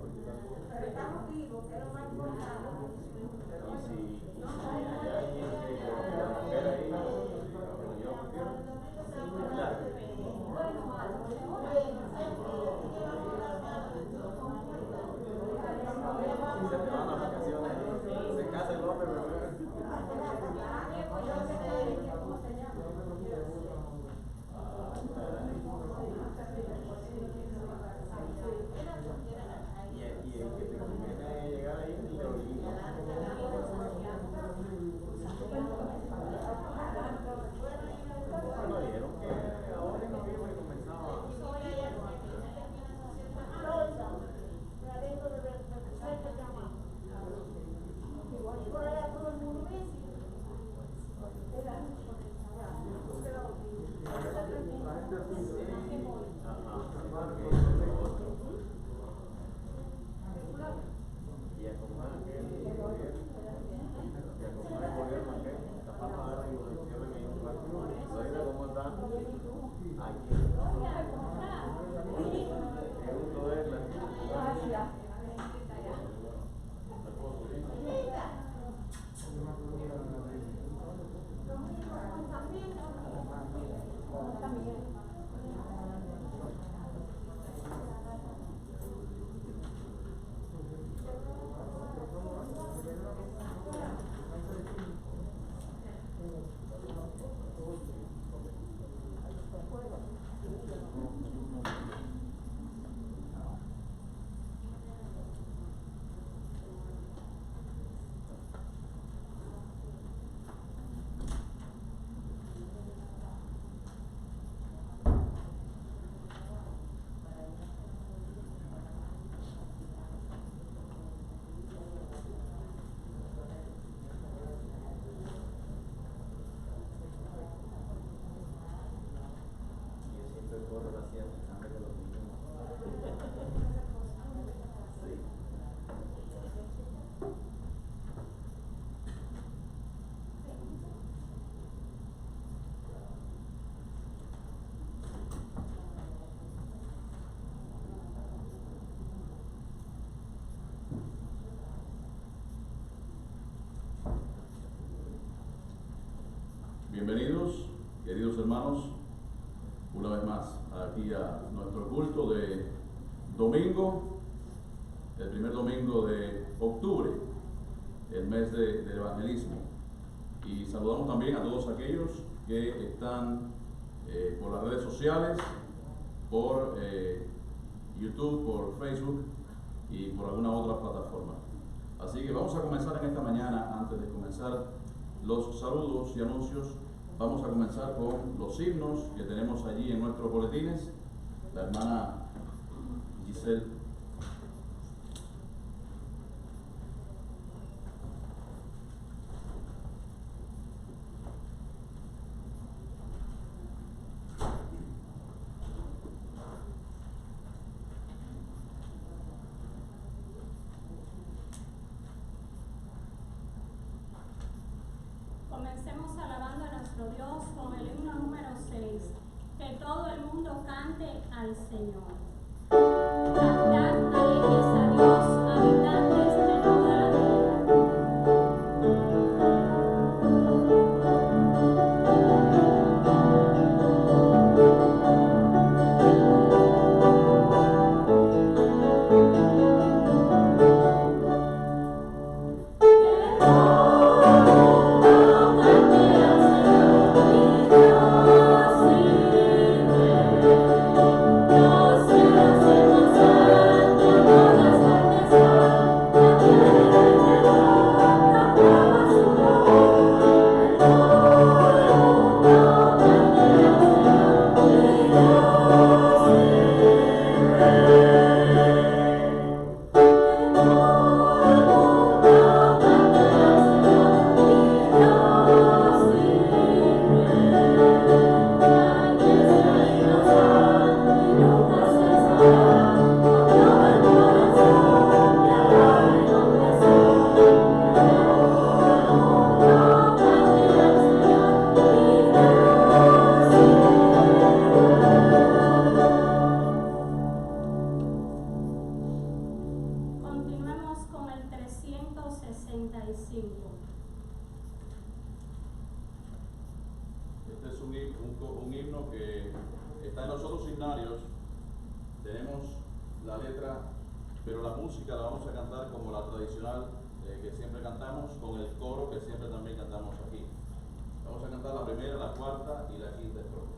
Pero estamos vivos, que es lo más importante. Y si hay alguien que espera ahí, se te van las vacaciones, se casa el hombre, y el que te conviene llegar ahí ni lo olvida. Bueno, dijeron que ahora en noviembre comenzaba. Y a como el gobierno que capaz para y lo cierren en un lugar. ¿Cómo está? Aquí. Me gustó verla. Gracias. Bienvenidos, queridos hermanos, una vez más aquí a nuestro culto de domingo, el primer domingo de octubre, el mes del evangelismo. Y saludamos también a todos aquellos que están por las redes sociales, por YouTube, por Facebook y por alguna otra plataforma. Así que vamos a comenzar en esta mañana. Antes de comenzar los saludos y anuncios, vamos a comenzar con los himnos que tenemos allí en nuestros boletines. La hermana Giselle. Comencemos alabando a nuestro Dios con el himno número 6. Que todo el mundo cante al Señor. Cantad alegres a Dios, habitantes de toda la tierra. Dios tenemos la letra, pero la música la vamos a cantar como la tradicional que siempre cantamos, con el coro que siempre también cantamos aquí. Vamos a cantar la primera, la cuarta y la quinta estrofa.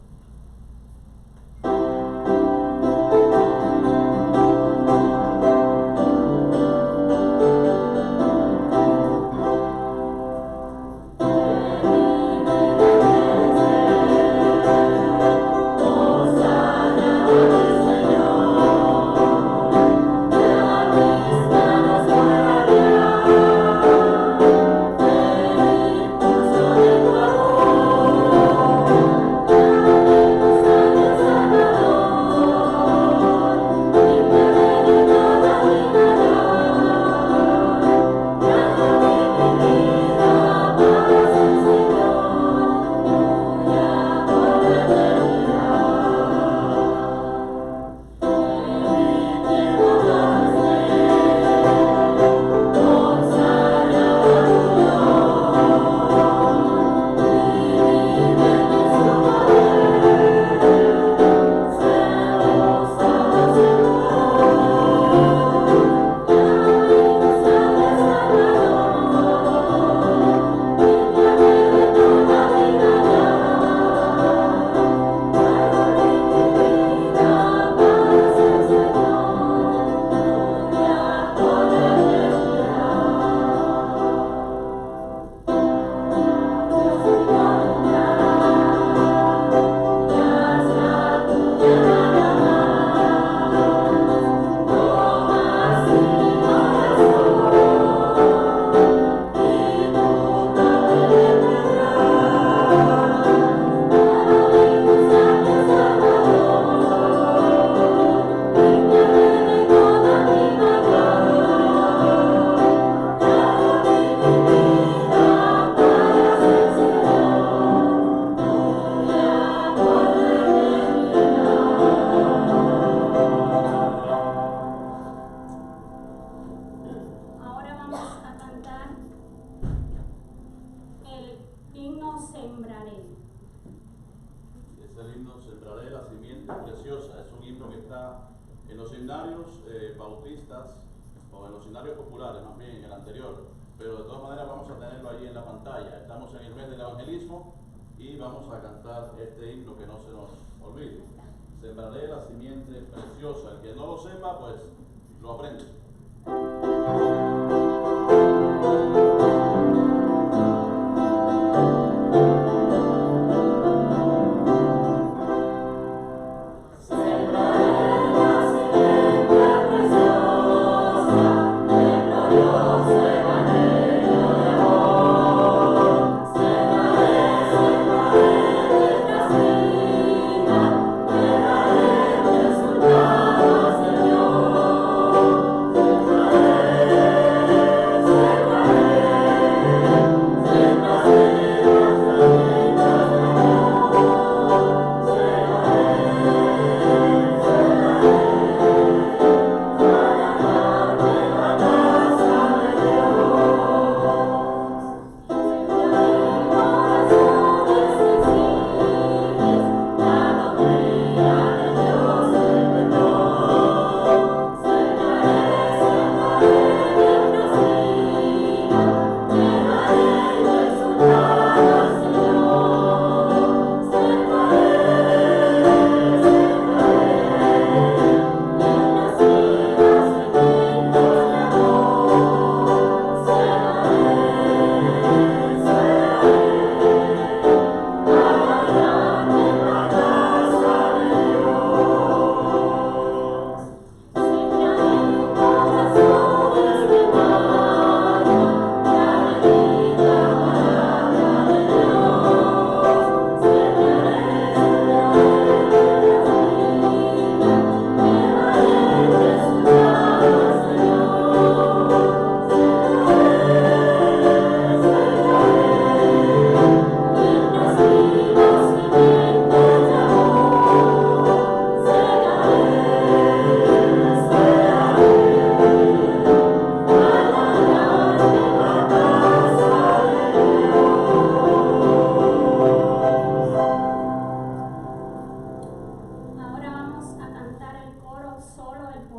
En los seminarios bautistas, o en los seminarios populares más bien, en el anterior, pero de todas maneras vamos a tenerlo ahí en la pantalla. Estamos en el mes del evangelismo y vamos a cantar este himno que no se nos olvide. Sembraré la simiente preciosa. El que no lo sepa, pues lo aprende. Señor,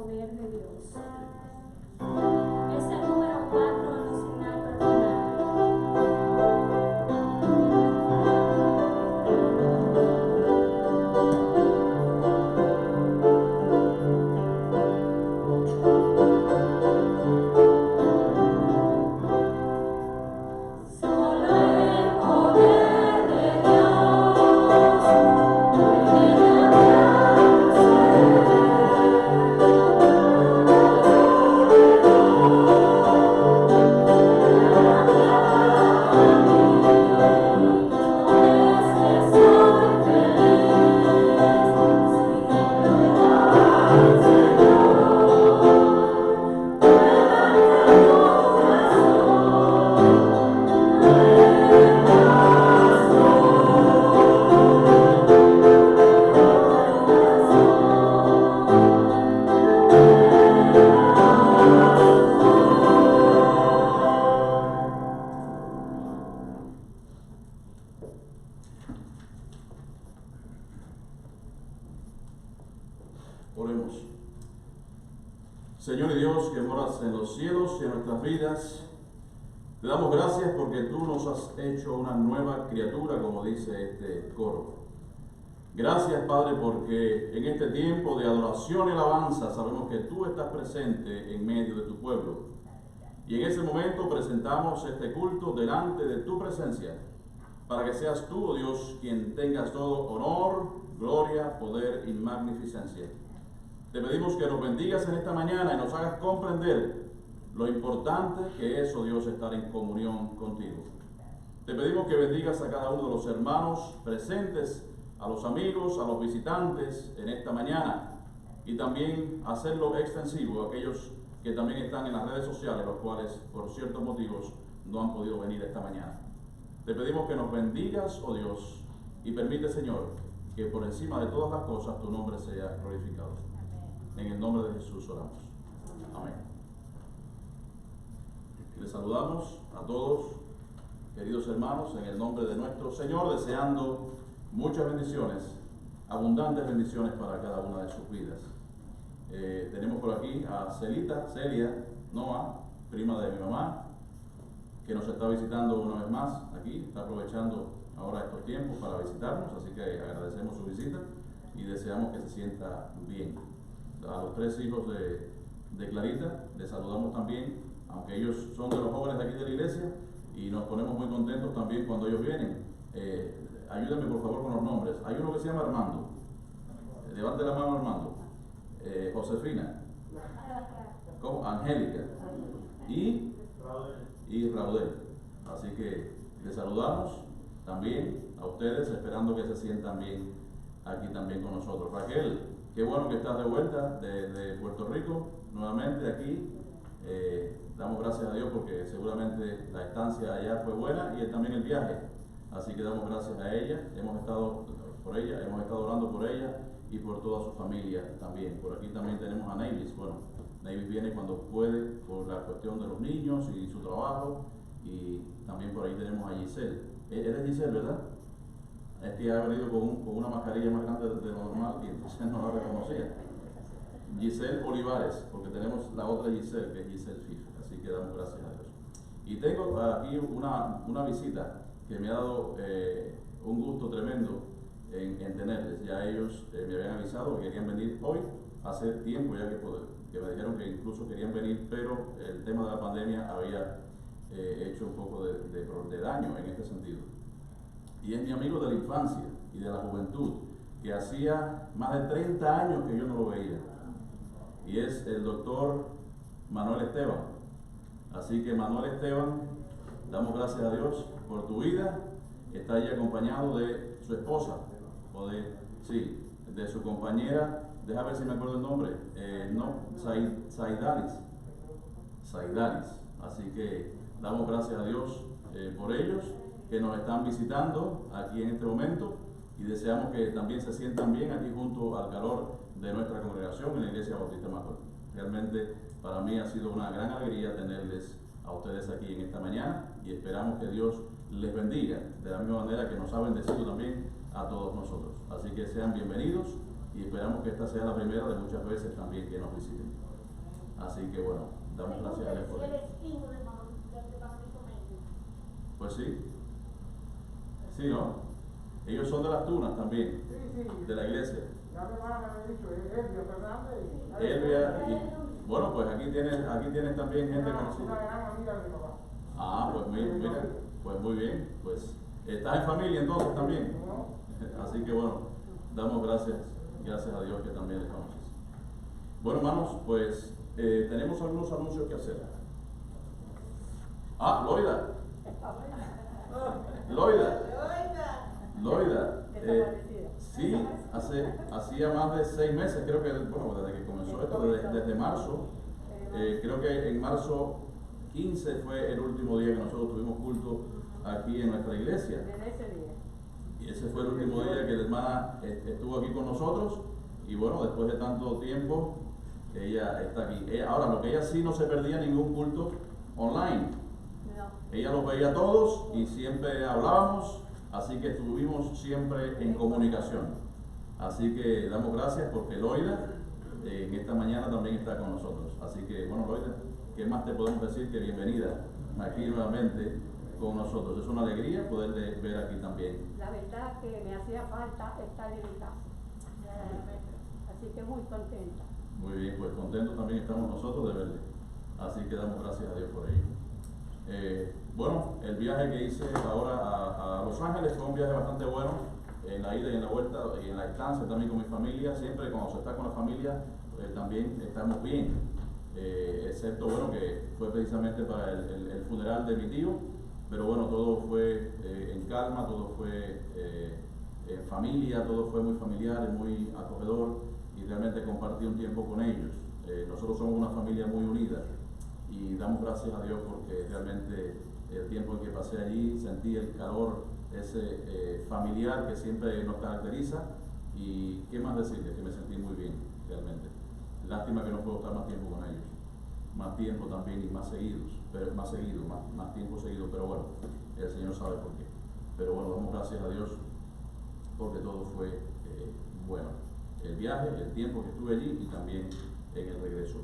poder de Dios. Es el número 4 en los escenarios finales. Solo el poder de Dios Oremos. Señor y Dios que moras en los cielos y en nuestras vidas, te damos gracias porque tú nos has hecho una nueva criatura, como dice este coro. Gracias, Padre, porque en este tiempo de adoración y alabanza sabemos que tú estás presente en medio de tu pueblo. Y en ese momento presentamos este culto delante de tu presencia, para que seas tú, oh Dios, quien tengas todo honor, gloria, poder y magnificencia. Te pedimos que nos bendigas en esta mañana y nos hagas comprender lo importante que es, oh Dios, estar en comunión contigo. Te pedimos que bendigas a cada uno de los hermanos presentes, a los amigos, a los visitantes en esta mañana, y también hacerlo extensivo a aquellos que también están en las redes sociales, los cuales por ciertos motivos no han podido venir esta mañana. Te pedimos que nos bendigas, oh Dios, y permite, Señor, que por encima de todas las cosas tu nombre sea glorificado. En el nombre de Jesús oramos. Amén. Les saludamos a todos, queridos hermanos, en el nombre de nuestro Señor, deseando muchas bendiciones, abundantes bendiciones para cada una de sus vidas. Tenemos por aquí a Celia Noa, prima de mi mamá, que nos está visitando una vez más aquí, está aprovechando ahora estos tiempos para visitarnos, así que agradecemos su visita y deseamos que se sienta bien. A los 3 hijos de Clarita les saludamos también, aunque ellos son de los jóvenes de aquí de la iglesia, y nos ponemos muy contentos también cuando ellos vienen. Ayúdenme por favor con los nombres. Hay uno que se llama Armando. Levante la mano, Armando. Josefina. ¿Cómo? Angélica. Y Raudel. Así que les saludamos también a ustedes, esperando que se sientan bien aquí también con nosotros. Raquel, qué bueno que estás de vuelta de Puerto Rico, nuevamente aquí. Damos gracias a Dios porque seguramente la estancia allá fue buena y también el viaje. Así que damos gracias a ella. Hemos estado orando por ella y por toda su familia también. Por aquí también tenemos a Neilis. Bueno, Neilis viene cuando puede por la cuestión de los niños y su trabajo. Y también por ahí tenemos a Giselle. Eres Giselle, ¿verdad? Es que ha venido con una mascarilla más grande de lo normal y entonces no la reconocía. Giselle Olivares, porque tenemos la otra Giselle, que es Giselle Fife. Así que damos gracias a Dios. Y tengo aquí una visita que me ha dado un gusto tremendo en tenerles. Ya ellos me habían avisado que querían venir hoy, hace tiempo ya que me dijeron que incluso querían venir, pero el tema de la pandemia había hecho un poco de daño en este sentido. Y es mi amigo de la infancia y de la juventud, que hacía más de 30 años que yo no lo veía. Y es el doctor Manuel Esteban. Así que Manuel Esteban, damos gracias a Dios por tu vida. Está ahí acompañado de su esposa, de su compañera, déjame ver si me acuerdo el nombre, Saidalis. Así que damos gracias a Dios por ellos que nos están visitando aquí en este momento y deseamos que también se sientan bien aquí junto al calor de nuestra congregación en la Iglesia Bautista Mator. Realmente para mí ha sido una gran alegría tenerles a ustedes aquí en esta mañana y esperamos que Dios les bendiga de la misma manera que nos ha bendecido también a todos nosotros. Así que sean bienvenidos y esperamos que esta sea la primera de muchas veces también que nos visiten. Así que bueno, damos gracias a Dios por ello. Pues sí. Sí, ¿no? Ellos son de las Tunas también, de la iglesia. La hermana me había dicho, Elvia Fernández. Elvia, y bueno, pues aquí tienes también gente Una conocida. gran amiga de mi papá. Ah, pues mira, pues muy bien, pues estás en familia entonces también. Así que bueno, damos gracias a Dios que también le conoces. Bueno, hermanos, pues tenemos algunos anuncios que hacer. Ah, Loida, sí, hacía más de 6 meses, creo que, bueno, desde que comenzó esto, desde marzo, creo que en marzo 15 fue el último día que nosotros tuvimos culto aquí en nuestra iglesia. Y ese fue el último día que la hermana estuvo aquí con nosotros, y bueno, después de tanto tiempo, ella está aquí. Ahora, lo que ella sí no se perdía ningún culto online. Ella los veía todos y siempre hablábamos, así que estuvimos siempre en comunicación. Así que damos gracias porque Loida en esta mañana también está con nosotros. Así que, bueno, Loida, ¿qué más te podemos decir que bienvenida aquí nuevamente con nosotros? Es una alegría poderle ver aquí también. La verdad que me hacía falta estar en mi casa. Así que muy contenta. Muy bien, pues contentos también estamos nosotros de verle. Así que damos gracias a Dios por ello. Bueno, el viaje que hice ahora a Los Ángeles fue un viaje bastante bueno, en la ida y en la vuelta, y en la estancia también con mi familia. Siempre cuando se está con la familia, también estamos bien, excepto, bueno, que fue precisamente para el funeral de mi tío, pero bueno, todo fue en calma, todo fue en familia, todo fue muy familiar y muy acogedor, y realmente compartí un tiempo con ellos. Nosotros somos una familia muy unida, y damos gracias a Dios porque realmente el tiempo en que pasé allí sentí el calor ese familiar que siempre nos caracteriza, y qué más decirles, que me sentí muy bien realmente. Lástima que no puedo estar más tiempo con ellos, más tiempo también y más seguido, más tiempo seguido, pero bueno, el Señor sabe por qué. Pero bueno, damos gracias a Dios porque todo fue bueno, el viaje, el tiempo que estuve allí y también en el regreso.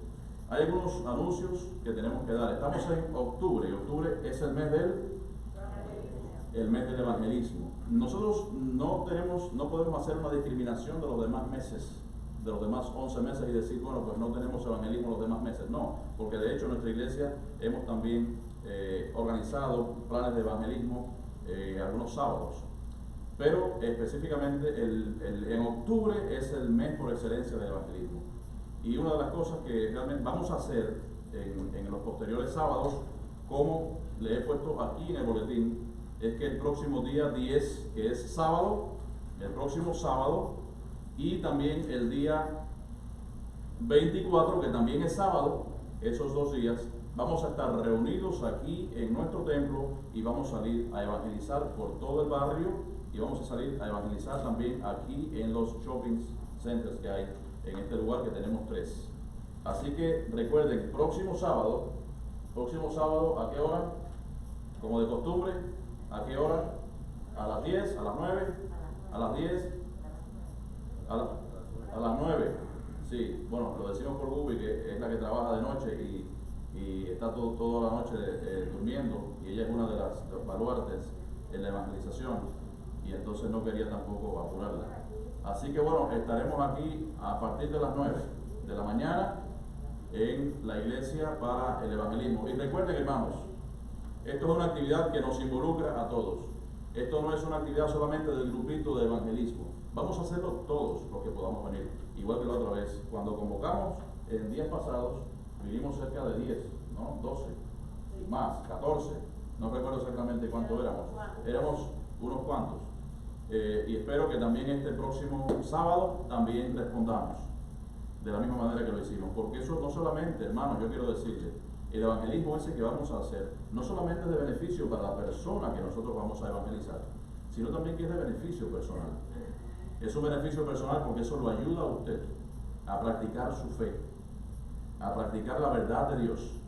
Hay algunos anuncios que tenemos que dar. Estamos en octubre, y octubre es el mes del evangelismo. Nosotros no podemos hacer una discriminación de los demás meses, de los demás 11 meses, y decir, bueno, pues no tenemos evangelismo los demás meses. No, porque de hecho en nuestra iglesia hemos también organizado planes de evangelismo algunos sábados. Pero específicamente en octubre es el mes por excelencia del evangelismo. Y una de las cosas que realmente vamos a hacer en los posteriores sábados, como le he puesto aquí en el boletín, es que el próximo día 10, que es sábado, el próximo sábado, y también el día 24, que también es sábado, esos 2 días, vamos a estar reunidos aquí en nuestro templo y vamos a salir a evangelizar por todo el barrio, y vamos a salir a evangelizar también aquí en los shopping centers que hay en este lugar, que tenemos 3. Así que recuerden, próximo sábado, ¿a qué hora? Como de costumbre, ¿a qué hora? ¿A las 10? ¿A las 9? ¿A las 10? ¿A las 9? Sí, bueno, lo decimos por Bubi, que es la que trabaja de noche y está toda la noche durmiendo, y ella es una de los baluartes en la evangelización, y entonces no quería tampoco apurarla. Así que bueno, estaremos aquí a partir de las 9 de la mañana en la iglesia para el evangelismo. Y recuerden, hermanos, esto es una actividad que nos involucra a todos. Esto no es una actividad solamente del grupito de evangelismo. Vamos a hacerlo todos los que podamos venir. Igual que la otra vez, cuando convocamos en días pasados, vinimos cerca de 10, ¿no? 12, más, 14, no recuerdo exactamente cuántos éramos unos cuantos. Y espero que también este próximo sábado también respondamos de la misma manera que lo hicimos, porque eso no solamente, hermanos, yo quiero decirles, el evangelismo ese que vamos a hacer no solamente es de beneficio para la persona que nosotros vamos a evangelizar, sino también que es de beneficio personal. Es un beneficio personal porque eso lo ayuda a usted a practicar su fe, a practicar la verdad de Dios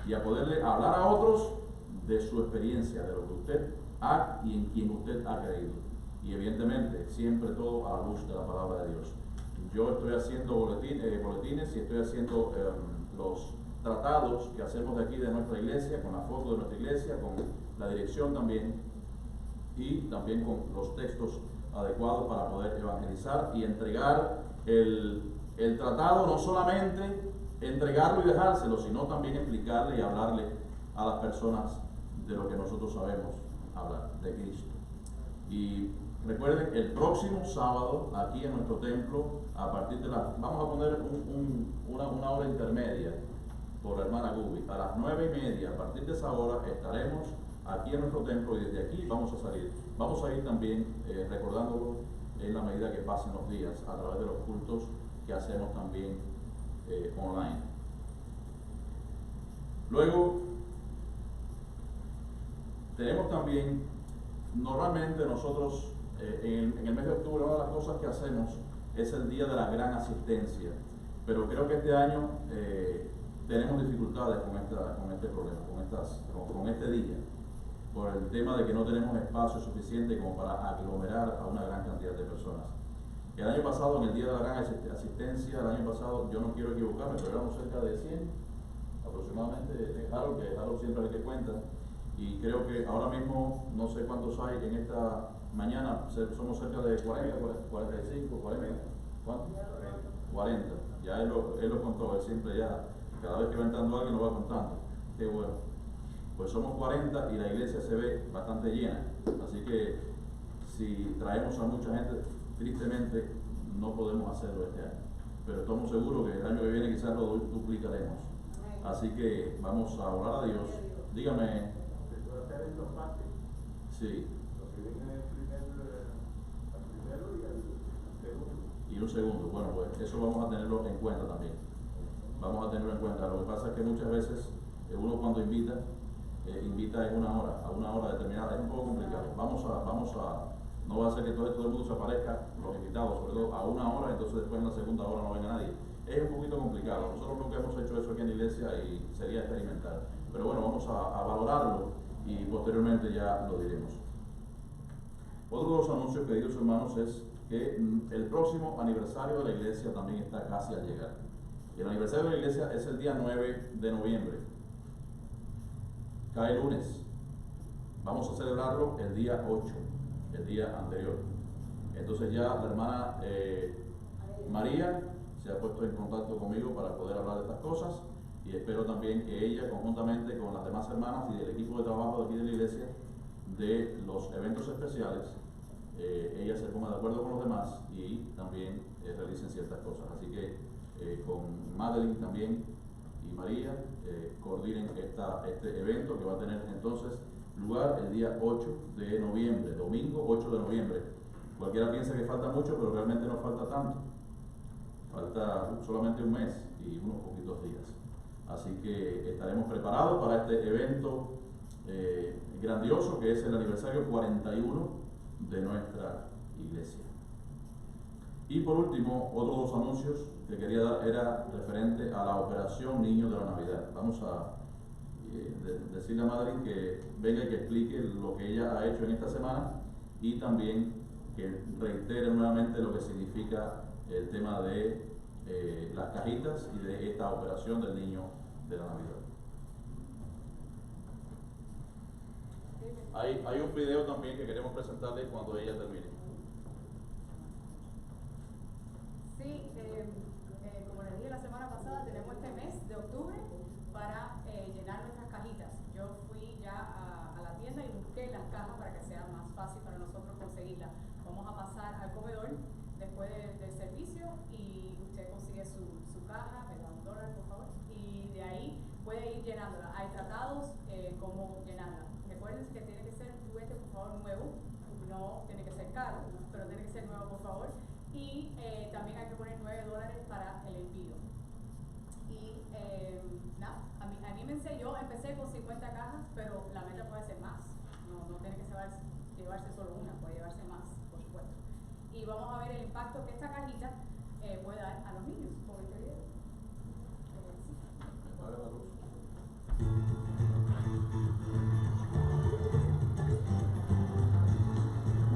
y a poderle hablar a otros de su experiencia, de lo que usted ha y en quien usted ha creído. Y evidentemente, siempre todo a la luz de la palabra de Dios. yo estoy haciendo boletines y estoy haciendo los tratados que hacemos de aquí de nuestra iglesia, con la foto de nuestra iglesia, con la dirección también, y también con los textos adecuados para poder evangelizar y entregar el tratado, no solamente entregarlo y dejárselo, sino también explicarle y hablarle a las personas de lo que nosotros sabemos hablar, de Cristo. Y recuerden, el próximo sábado, aquí en nuestro templo, a partir de vamos a poner una hora intermedia por la hermana Gubi, a las 9:30, a partir de esa hora estaremos aquí en nuestro templo y desde aquí vamos a salir. Vamos a ir también recordándolo en la medida que pasen los días, a través de los cultos que hacemos también online. Luego, tenemos también, normalmente nosotros en el mes de octubre, una de las cosas que hacemos es el día de la gran asistencia, pero creo que este año tenemos dificultades con este problema, con este día, por el tema de que no tenemos espacio suficiente como para aglomerar a una gran cantidad de personas. El año pasado, en el día de la gran asistencia, el año pasado, yo no quiero equivocarme, pero éramos cerca de 100 aproximadamente, que Harold siempre es el que cuenta, y creo que ahora mismo, no sé cuántos hay en esta mañana, somos cerca de 40, 45, 40, ¿cuántos? 40, ya él lo contó, él siempre ya, cada vez que va entrando alguien lo va contando, qué bueno. Pues somos 40 y la iglesia se ve bastante llena, así que si traemos a mucha gente, tristemente no podemos hacerlo este año, pero estamos seguros que el año que viene quizás lo duplicaremos. Así que vamos a orar a Dios. Dígame. Sí. Y un segundo. Bueno, pues eso vamos a tenerlo en cuenta también. Vamos a tenerlo en cuenta. Lo que pasa es que muchas veces uno cuando invita en a una hora determinada, es un poco complicado. No va a ser que todo el mundo se aparezca, los invitados, sobre todo a una hora, entonces después en la segunda hora no venga nadie. Es un poquito complicado. Nosotros nunca hemos hecho eso aquí en la iglesia y sería experimental. Pero bueno, vamos a valorarlo y posteriormente ya lo diremos. Otro de los anuncios, queridos hermanos, es que el próximo aniversario de la iglesia también está casi a llegar. Y el aniversario de la iglesia es el día 9 de noviembre. Cae lunes. Vamos a celebrarlo el día 8, el día anterior. Entonces ya la hermana María se ha puesto en contacto conmigo para poder hablar de estas cosas y espero también que ella, conjuntamente con las demás hermanas y del equipo de trabajo de aquí de la iglesia, de los eventos especiales, ella se ponga de acuerdo con los demás y también realicen ciertas cosas. Así que con Madeline también y María coordinen este evento que va a tener entonces lugar el día 8 de noviembre, domingo 8 de noviembre. Cualquiera piensa que falta mucho, pero realmente no falta tanto. Falta solamente un mes y unos poquitos días. Así que estaremos preparados para este evento grandioso que es el aniversario 41 de nuestra iglesia. Y por último, otro de los anuncios que quería dar era referente a la operación Niño de la Navidad. Vamos a decirle a Madeline que venga y que explique lo que ella ha hecho en esta semana y también que reitere nuevamente lo que significa el tema de las cajitas y de esta operación del Niño de la Navidad. Hay un video también que queremos presentarles cuando ella termine. Sí, como les dije la semana pasada, tenemos este mes de octubre para llenar nuestras cajitas. Yo fui ya a la tienda y busqué las cajas para que sea más fácil para nosotros conseguirlas. Vamos a pasar al comedor después del servicio y usted consigue su caja, me da $1 por favor, y de ahí puede ir llenándola. Hay tratados cómo llenarla. Recuerden que tiene que ser un juguete, por favor, nuevo, no tiene que ser caro, pero tiene que ser nuevo, por favor. Y también hay que poner $9 para el envío. Y nada, yo empecé con 50 cajas, pero la meta puede ser más. No tiene que llevarse solo una, puede llevarse más, por supuesto. Y vamos a ver el impacto que esta cajita puede dar a los niños por este video.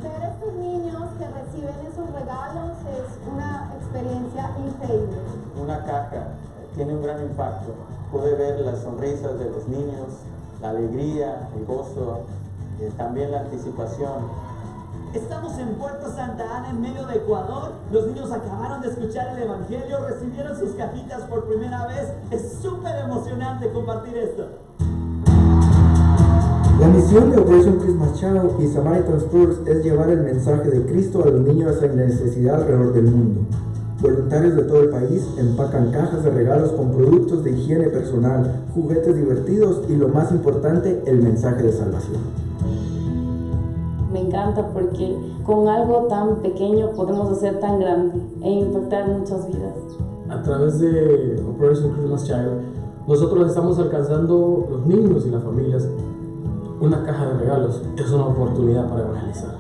Ver a estos niños que reciben esos regalos es una experiencia tiene un gran impacto. Pude ver las sonrisas de los niños, la alegría, el gozo, también la anticipación. Estamos en Puerto Santa Ana, en medio de Ecuador. Los niños acabaron de escuchar el Evangelio, recibieron sus cajitas por primera vez. Es súper emocionante compartir esto. La misión de Operation Christmas Child y Samaritan's Tours es llevar el mensaje de Cristo a los niños en necesidad alrededor del mundo. Voluntarios de todo el país empacan cajas de regalos con productos de higiene personal, juguetes divertidos y, lo más importante, el mensaje de salvación. Me encanta porque con algo tan pequeño podemos hacer tan grande e impactar muchas vidas. A través de Operation Christmas Child, nosotros estamos alcanzando los niños y las familias. Una caja de regalos es una oportunidad para evangelizar.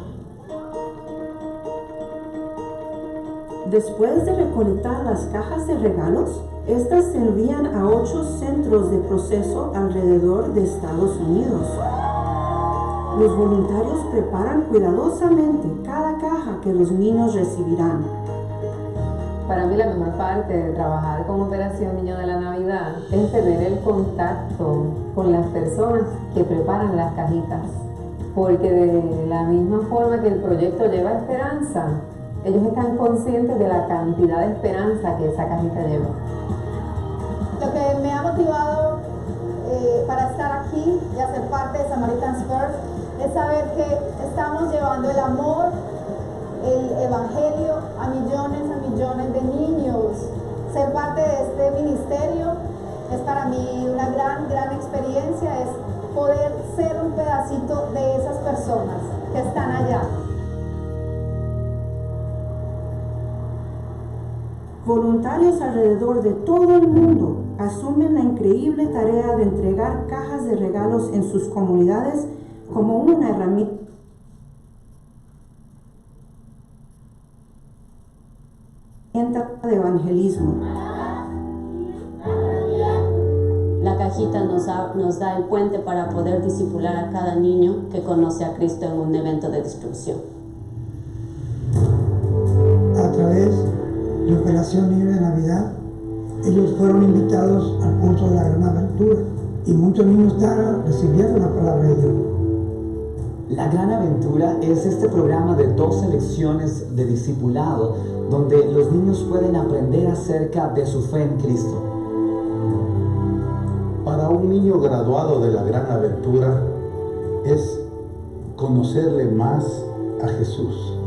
Después de recolectar las cajas de regalos, estas se envían a 8 centros de proceso alrededor de Estados Unidos. Los voluntarios preparan cuidadosamente cada caja que los niños recibirán. Para mí la mejor parte de trabajar con Operación Niño de la Navidad es tener el contacto con las personas que preparan las cajitas. Porque de la misma forma que el proyecto lleva esperanza, ellos están conscientes de la cantidad de esperanza que esa cajita lleva. Lo que me ha motivado para estar aquí y hacer parte de Samaritan's Tours es saber que estamos llevando el amor, el evangelio a millones de niños. Ser parte de este ministerio es para mí una gran experiencia, es poder ser un pedacito de esas personas que están allá. Voluntarios alrededor de todo el mundo asumen la increíble tarea de entregar cajas de regalos en sus comunidades como una herramienta de evangelismo. La cajita nos da el puente para poder discipular a cada niño que conoce a Cristo en un evento de distribución. A través de Operación Niño de Navidad, ellos fueron invitados al curso de la Gran Aventura y muchos niños están recibiendo la palabra de Dios. La Gran Aventura es este programa de 12 lecciones de discipulado donde los niños pueden aprender acerca de su fe en Cristo. Para un niño graduado de la Gran Aventura es conocerle más a Jesús.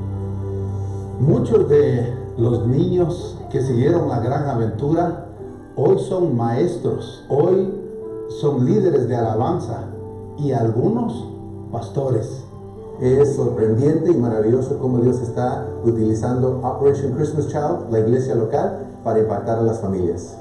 Muchos de los niños que siguieron la Gran Aventura hoy son maestros, hoy son líderes de alabanza y algunos pastores. Es sorprendente y maravilloso cómo Dios está utilizando Operation Christmas Child, la iglesia local, para impactar a las familias.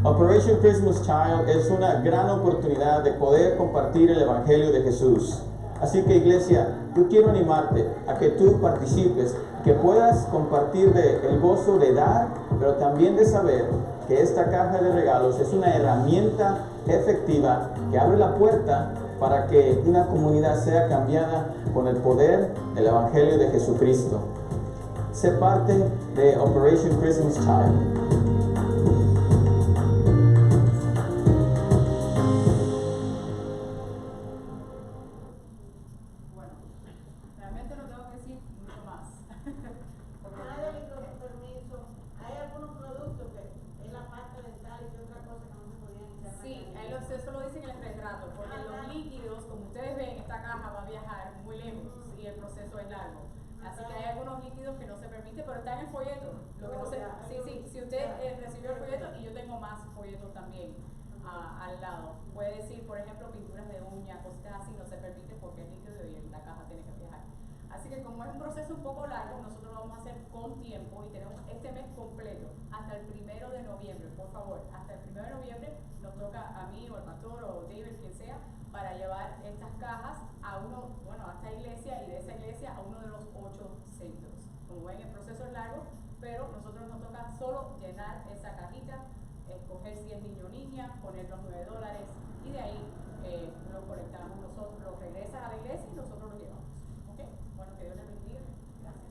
Operation Christmas Child es una gran oportunidad de poder compartir el Evangelio de Jesús. Así que, iglesia, yo quiero animarte a que tú participes, que puedas compartir el gozo de dar, pero también de saber que esta caja de regalos es una herramienta efectiva que abre la puerta para que una comunidad sea cambiada con el poder del Evangelio de Jesucristo. Sé parte de Operation Christmas Child. Eso lo dicen en el retrato, porque los líquidos, como ustedes ven, esta caja va a viajar muy lejos y el proceso es largo. Así que hay algunos líquidos que no se permiten, pero está en el folleto. Lo que no se, si usted recibió el folleto, y yo tengo más folletos también al lado. Puede decir, por ejemplo, pinturas de uña, cosas así, no se permite porque es líquido y la caja tiene que viajar. Así que como es un proceso un poco largo, nosotros lo vamos a hacer con tiempo y tenemos este mes completo, hasta el 1 de noviembre, por favor, hasta el 1 de noviembre nos toca a mí o al pastor o David, quien sea, para llevar estas cajas a esta iglesia y de esa iglesia a uno de los 8 centros. Como ven, el proceso es largo, pero nosotros nos toca solo llenar esa cajita, escoger si es niño o niña, poner los $9 y de ahí lo colectamos nosotros, lo regresan a la iglesia y nosotros lo llevamos. ¿Ok? Bueno, que Dios les bendiga. Gracias.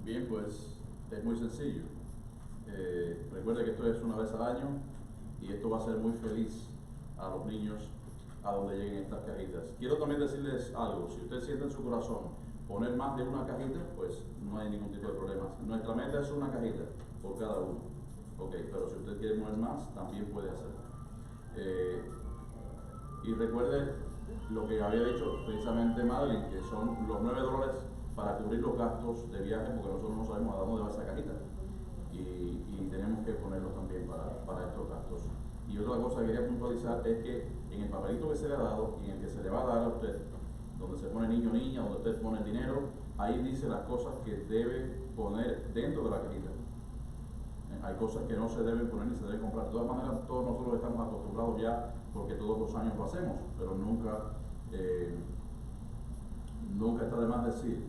Bien, pues es muy sencillo. Recuerde que esto es una vez al año y esto va a ser muy feliz a los niños a donde lleguen estas cajitas. Quiero también decirles algo, si usted siente en su corazón poner más de una cajita, pues no hay ningún tipo de problema. Nuestra meta es una cajita por cada uno. Ok, pero si usted quiere poner más, también puede hacerlo. Y recuerde lo que había dicho precisamente Madeline, que son los $9 para cubrir los gastos de viaje, porque nosotros no sabemos a dónde va esa cajita. Y tenemos que ponerlo también para estos gastos. Y otra cosa que quería puntualizar es que en el papelito que se le ha dado y en el que se le va a dar a usted, donde se pone niño o niña, donde usted pone el dinero, ahí dice las cosas que debe poner dentro de la cajita. Hay cosas que no se deben poner ni se deben comprar. De todas maneras, todos nosotros estamos acostumbrados ya, porque todos los años lo hacemos, pero nunca está de más decir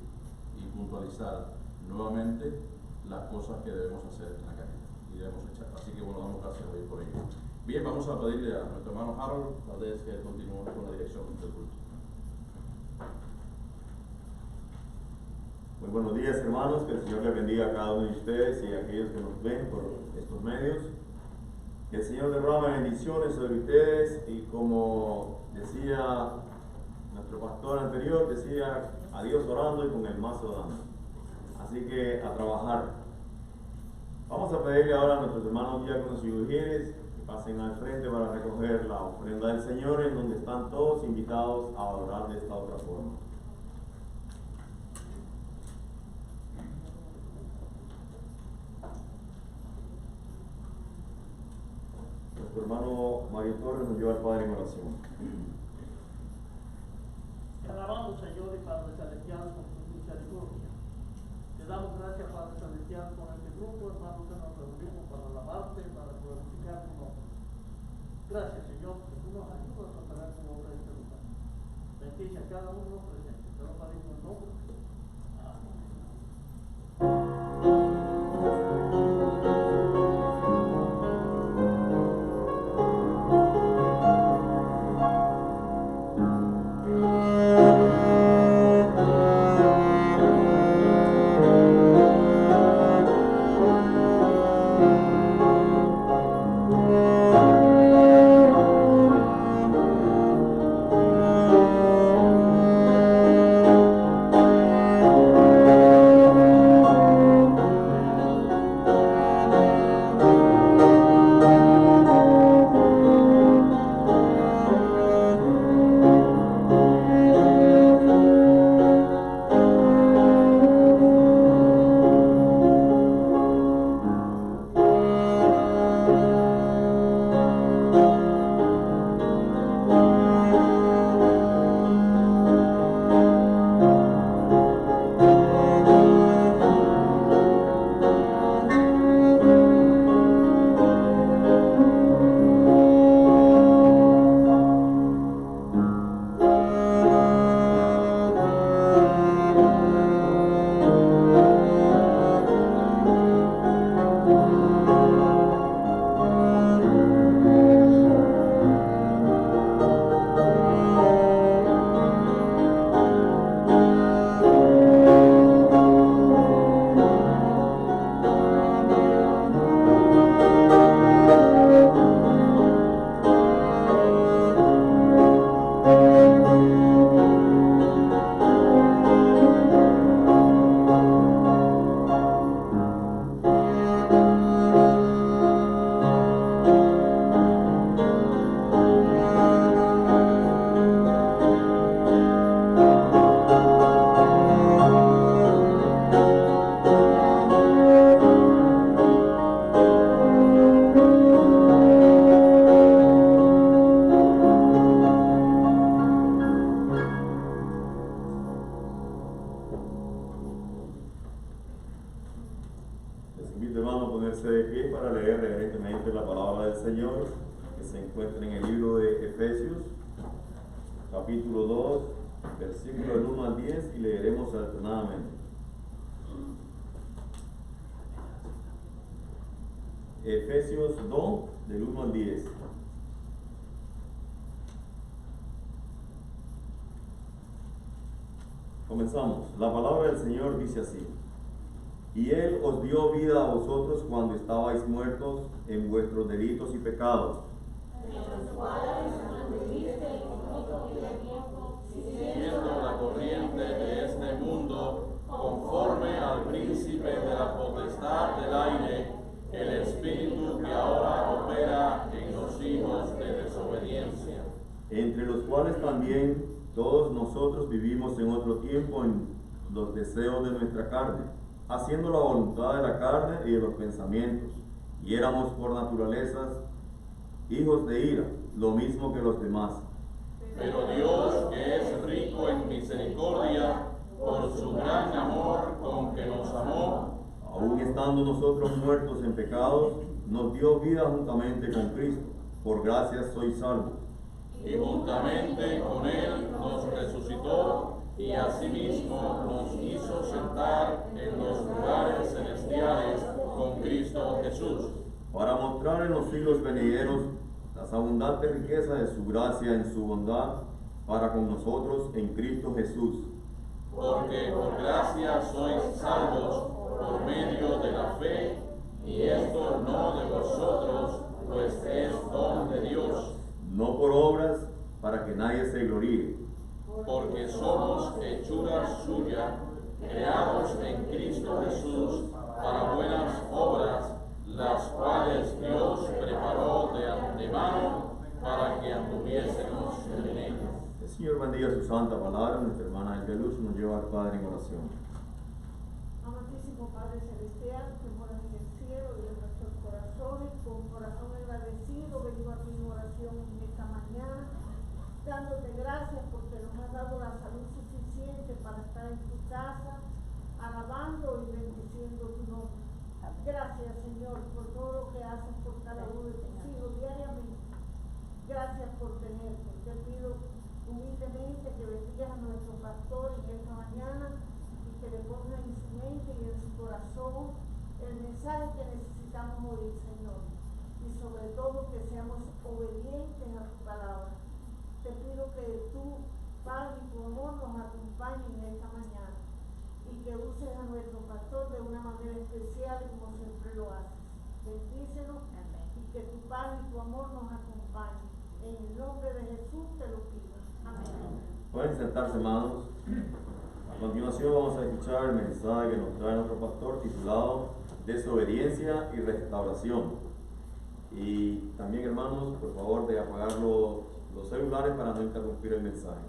y puntualizar nuevamente las cosas que debemos hacer en la cajita y debemos echar. Así que bueno, damos gracias a Dios por ello. Bien, vamos a pedirle a nuestro hermano Harold, tal vez que continúe con la dirección del culto. Muy buenos días, hermanos, que el Señor les bendiga a cada uno de ustedes y a aquellos que nos ven por estos medios. Que el Señor derrame bendiciones sobre ustedes y, como decía nuestro pastor anterior, decía a Dios orando y con el mazo dando. Así que a trabajar. Vamos a pedirle ahora a nuestros hermanos diáconos y ujieres que pasen al frente para recoger la ofrenda del Señor, en donde están todos invitados a adorar de esta otra forma. Nuestro hermano Mario Torres nos lleva al Padre en oración. Te alabamos, Señor y Padre Celestial, por tu misericordia. Te damos gracias, Padre Celestial, por este grupo, hermanos, que nos reunimos para alabarte, para glorificar tu nombre. Gracias, Señor, que tú nos ayudas a traer tu obra a este lugar. Bendice a cada uno presente. Te lo pedimos en nombre de Jesús. Amén. Capítulo 2, versículo del 1 al 10, y leeremos alternadamente. Efesios 2, del 1 al 10. Comenzamos. La palabra del Señor dice así: Y Él os dio vida a vosotros cuando estabais muertos en vuestros delitos y pecados, siguiendo la corriente de este mundo, conforme al príncipe de la potestad del aire, el espíritu que ahora opera en los hijos de desobediencia, entre los cuales también todos nosotros vivimos en otro tiempo en los deseos de nuestra carne, haciendo la voluntad de la carne y de los pensamientos, y éramos por naturaleza hijos de ira, lo mismo que los demás. Pero Dios, que es rico en misericordia, por su gran amor con que nos amó, aun estando nosotros muertos en pecados, nos dio vida juntamente con Cristo. Por gracia sois salvos. Y juntamente con Él nos resucitó, y asimismo nos hizo sentar en los lugares celestiales con Cristo Jesús, para mostrar en los siglos venideros las abundantes riquezas de su gracia en su bondad para con nosotros en Cristo Jesús. Porque por gracia sois salvos por medio de la fe, y esto no de vosotros, pues es don de Dios, no por obras, para que nadie se gloríe. Porque somos hechura suya, creados en Cristo Jesús para buenas obras, las cuales Dios preparó de antemano para que anduviésemos en ellas. El Señor bendiga su santa palabra. Nuestra hermana Elvia Luz nos lleva al Padre en oración. Amantísimo Padre Celestial, que moras en el cielo y en nuestros corazones, con corazón agradecido, vengo a ti en oración en esta mañana, dándote gracias porque nos has dado la salud suficiente para estar en tu casa, alabando y bendiciendo tu nombre. Gracias, Señor, por todo lo que haces por cada uno de tus hijos diariamente. Gracias por tenerme. Te pido humildemente que bendigas a nuestro pastor en esta mañana y que le ponga en su mente y en su corazón el mensaje que necesitamos oír, Señor. Y sobre todo que seamos obedientes a tu palabra. Te pido que tú, Padre, y tu amor nos acompañen en esta mañana y que uses a nuestro pastor de una manera especial como siempre lo haces. Bendícenos y que tu paz y tu amor nos acompañen. En el nombre de Jesús te lo pido. Amén. Pueden sentarse, hermanos. A continuación vamos a escuchar el mensaje que nos trae nuestro pastor titulado Desobediencia y Restauración. Y también, hermanos, por favor de apagar los celulares para no interrumpir el mensaje.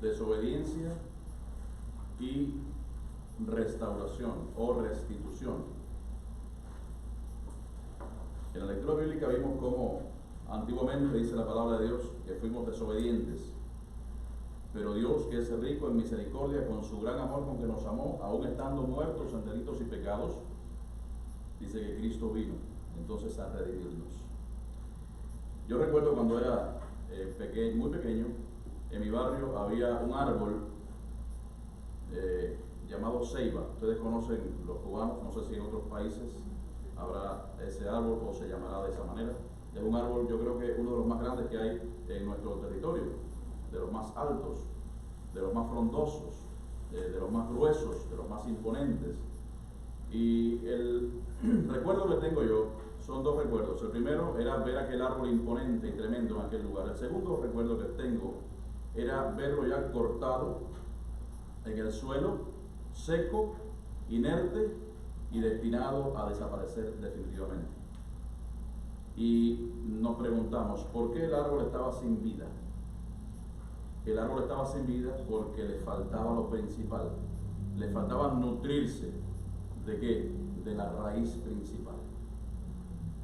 Desobediencia y restauración o restitución. En la lectura bíblica vimos cómo antiguamente dice la palabra de Dios que fuimos desobedientes, pero Dios, que es rico en misericordia, con su gran amor con que nos amó, aún estando muertos en delitos y pecados, dice que Cristo vino entonces a redimirnos. Yo recuerdo cuando era muy pequeño, en mi barrio había un árbol llamado ceiba. Ustedes conocen los cubanos, no sé si en otros países habrá ese árbol o se llamará de esa manera. Es un árbol, yo creo que uno de los más grandes que hay en nuestro territorio, de los más altos, de los más frondosos, de los más gruesos, de los más imponentes. Y el recuerdo que tengo yo son dos recuerdos. El primero era ver aquel árbol imponente y tremendo en aquel lugar. El segundo recuerdo que tengo era verlo ya cortado en el suelo, seco, inerte y destinado a desaparecer definitivamente. Y nos preguntamos, ¿por qué el árbol estaba sin vida? El árbol estaba sin vida porque le faltaba lo principal. Le faltaba nutrirse ¿de qué? De la raíz principal.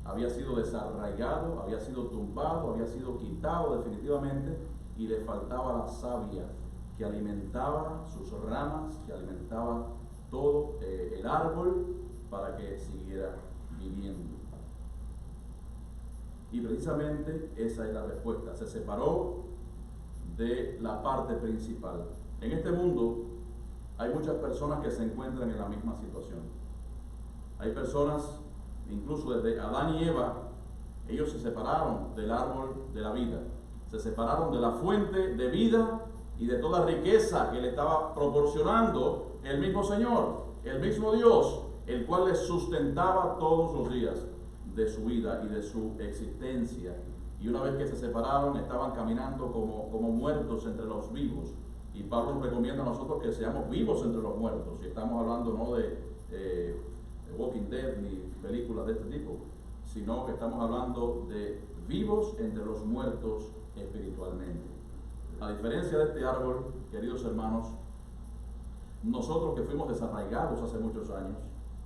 Había sido desarraigado, había sido tumbado, había sido quitado definitivamente y le faltaba la savia que alimentaba sus ramas, que alimentaba todo el árbol para que siguiera viviendo. Y precisamente esa es la respuesta. Se separó de la parte principal. En este mundo hay muchas personas que se encuentran en la misma situación. Hay personas, incluso desde Adán y Eva, ellos se separaron del árbol de la vida. Se separaron de la fuente de vida y de toda riqueza que le estaba proporcionando el mismo Señor, el mismo Dios, el cual les sustentaba todos los días de su vida y de su existencia. Y una vez que se separaron, estaban caminando como muertos entre los vivos. Y Pablo nos recomienda a nosotros que seamos vivos entre los muertos. Y estamos hablando no de Walking Dead ni películas de este tipo, sino que estamos hablando de vivos entre los muertos espiritualmente. A diferencia de este árbol, queridos hermanos, nosotros que fuimos desarraigados hace muchos años,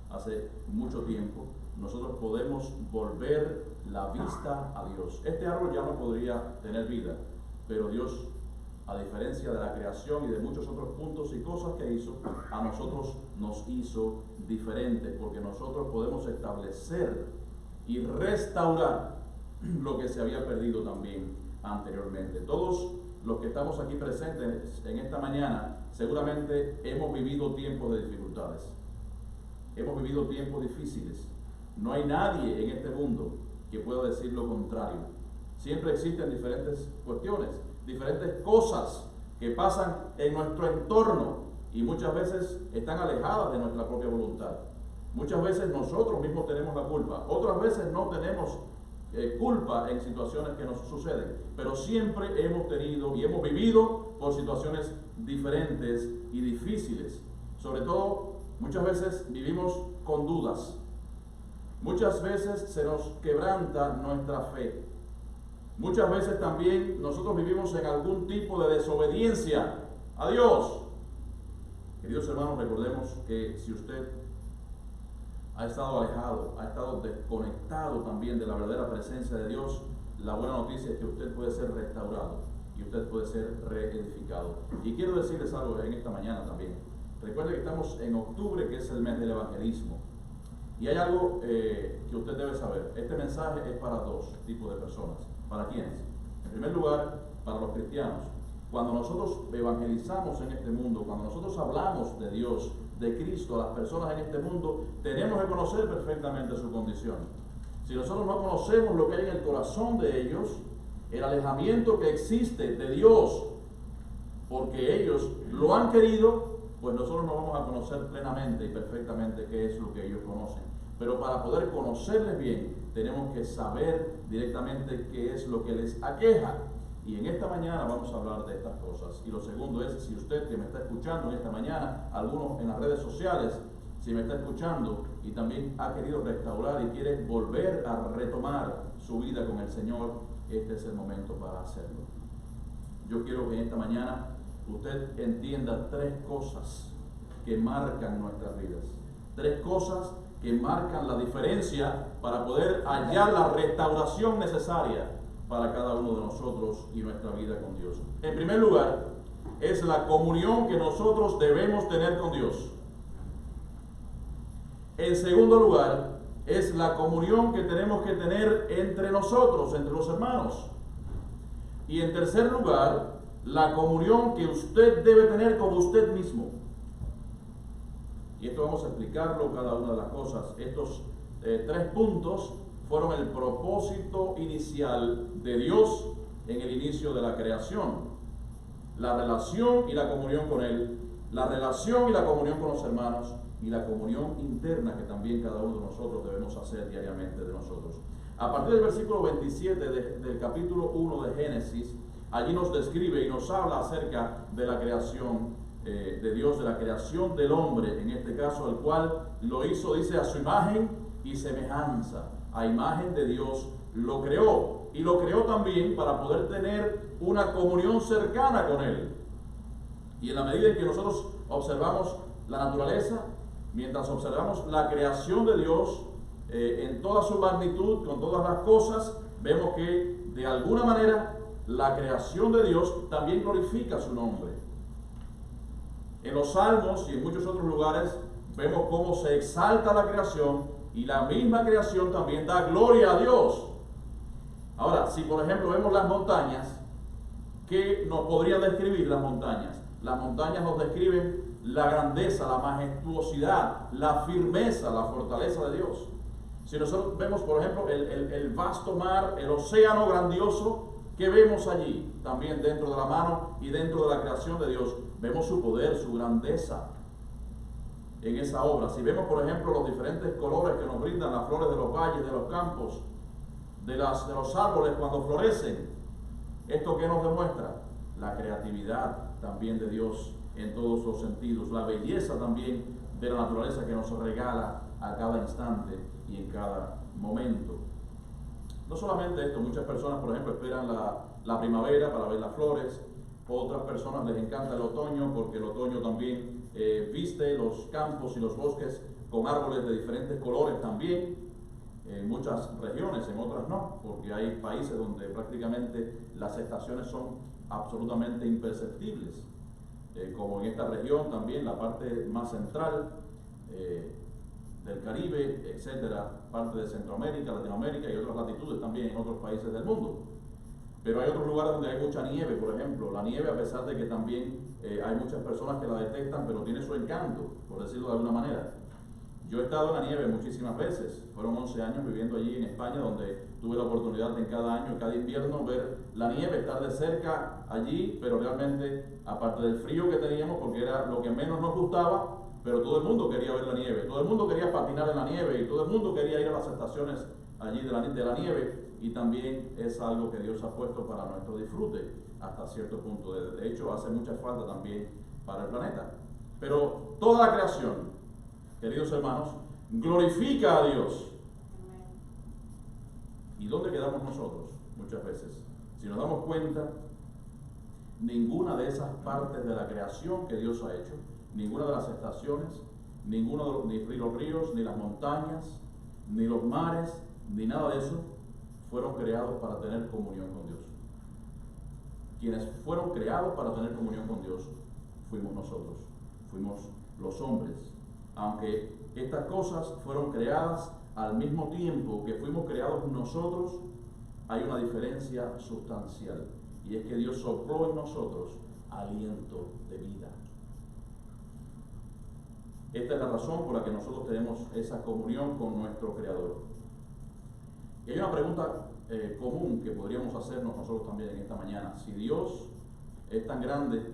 hace mucho tiempo, nosotros podemos volver la vista a Dios. Este árbol ya no podría tener vida, pero Dios, a diferencia de la creación y de muchos otros puntos y cosas que hizo, a nosotros nos hizo diferentes, porque nosotros podemos establecer y restaurar lo que se había perdido también anteriormente. Todos los que estamos aquí presentes en esta mañana seguramente hemos vivido tiempos de dificultades, hemos vivido tiempos difíciles. No hay nadie en este mundo que pueda decir lo contrario. Siempre existen diferentes cuestiones, diferentes cosas que pasan en nuestro entorno y muchas veces están alejadas de nuestra propia voluntad. Muchas veces nosotros mismos tenemos la culpa, otras veces no tenemos culpa en situaciones que nos suceden, pero siempre hemos tenido y hemos vivido por situaciones diferentes y difíciles. Sobre todo, muchas veces vivimos con dudas. Muchas veces se nos quebranta nuestra fe. Muchas veces también nosotros vivimos en algún tipo de desobediencia a Dios. Queridos hermanos, recordemos que si usted ha estado alejado, ha estado desconectado también de la verdadera presencia de Dios, la buena noticia es que usted puede ser restaurado y usted puede ser reedificado. Y quiero decirles algo en esta mañana también. Recuerde que estamos en octubre, que es el mes del evangelismo. Y hay algo que usted debe saber. Este mensaje es para dos tipos de personas. ¿Para quiénes? En primer lugar, para los cristianos. Cuando nosotros evangelizamos en este mundo, cuando nosotros hablamos de Dios, de Cristo a las personas en este mundo, tenemos que conocer perfectamente su condición. Si nosotros no conocemos lo que hay en el corazón de ellos, el alejamiento que existe de Dios, porque ellos lo han querido, pues nosotros no vamos a conocer plenamente y perfectamente qué es lo que ellos conocen. Pero para poder conocerles bien, tenemos que saber directamente qué es lo que les aqueja. Y en esta mañana vamos a hablar de estas cosas. Y lo segundo es, si usted que me está escuchando en esta mañana, algunos en las redes sociales, si me está escuchando y también ha querido restaurar y quiere volver a retomar su vida con el Señor, este es el momento para hacerlo. Yo quiero que en esta mañana usted entienda tres cosas que marcan nuestras vidas. Tres cosas que marcan la diferencia para poder hallar la restauración necesaria para cada uno de nosotros y nuestra vida con Dios. En primer lugar, es la comunión que nosotros debemos tener con Dios. En segundo lugar, es la comunión que tenemos que tener entre nosotros, entre los hermanos. Y en tercer lugar, la comunión que usted debe tener con usted mismo. Y esto vamos a explicarlo cada una de las cosas. Estos tres puntos fueron el propósito inicial de Dios en el inicio de la creación. La relación y la comunión con Él, la relación y la comunión con los hermanos, y la comunión interna que también cada uno de nosotros debemos hacer diariamente de nosotros. A partir del versículo 27 del capítulo 1 de Génesis, allí nos describe y nos habla acerca de la creación de Dios, de la creación del hombre, en este caso, el cual lo hizo, dice, a su imagen y semejanza. A imagen de Dios lo creó, y lo creó también para poder tener una comunión cercana con Él. Y en la medida en que nosotros observamos la naturaleza, mientras observamos la creación de Dios en toda su magnitud, con todas las cosas, vemos que de alguna manera la creación de Dios también glorifica su nombre. En los Salmos y en muchos otros lugares vemos cómo se exalta la creación y la misma creación también da gloria a Dios. Ahora, si por ejemplo vemos las montañas, ¿qué nos podrían describir las montañas? Las montañas nos describen la grandeza, la majestuosidad, la firmeza, la fortaleza de Dios. Si nosotros vemos, por ejemplo, el vasto mar, el océano grandioso, ¿qué vemos allí? También dentro de la mano y dentro de la creación de Dios, vemos su poder, su grandeza en esa obra. Si vemos, por ejemplo, los diferentes colores que nos brindan las flores de los valles, de los campos, de los árboles cuando florecen, ¿esto qué nos demuestra? La creatividad también de Dios en todos los sentidos, la belleza también de la naturaleza que nos regala a cada instante y en cada momento. No solamente esto, muchas personas, por ejemplo, esperan la primavera para ver las flores, otras personas les encanta el otoño porque el otoño también viste los campos y los bosques con árboles de diferentes colores también. En muchas regiones, en otras no, porque hay países donde prácticamente las estaciones son absolutamente imperceptibles, como en esta región también, la parte más central del Caribe, etcétera, parte de Centroamérica, Latinoamérica y otras latitudes también en otros países del mundo. Pero hay otros lugares donde hay mucha nieve, por ejemplo. La nieve, a pesar de que también hay muchas personas que la detestan, pero tiene su encanto, por decirlo de alguna manera. Yo he estado en la nieve muchísimas veces, fueron 11 años viviendo allí en España, donde tuve la oportunidad de en cada año, cada invierno, ver la nieve, estar de cerca allí, pero realmente, aparte del frío que teníamos, porque era lo que menos nos gustaba, pero todo el mundo quería ver la nieve, todo el mundo quería patinar en la nieve y todo el mundo quería ir a las estaciones allí de la nieve, y también es algo que Dios ha puesto para nuestro disfrute hasta cierto punto. De hecho, hace mucha falta también para el planeta. Pero toda la creación, queridos hermanos, glorifica a Dios. ¿Y dónde quedamos nosotros? Muchas veces. Si nos damos cuenta, ninguna de esas partes de la creación que Dios ha hecho, ninguna de las estaciones, ni los ríos, ni las montañas, ni los mares, ni nada de eso, fueron creados para tener comunión con Dios. Quienes fueron creados para tener comunión con Dios fuimos nosotros, fuimos los hombres. Aunque estas cosas fueron creadas al mismo tiempo que fuimos creados nosotros, hay una diferencia sustancial, y es que Dios sopló en nosotros aliento de vida. Esta es la razón por la que nosotros tenemos esa comunión con nuestro Creador. Y hay una pregunta común que podríamos hacernos nosotros también en esta mañana. Si Dios es tan grande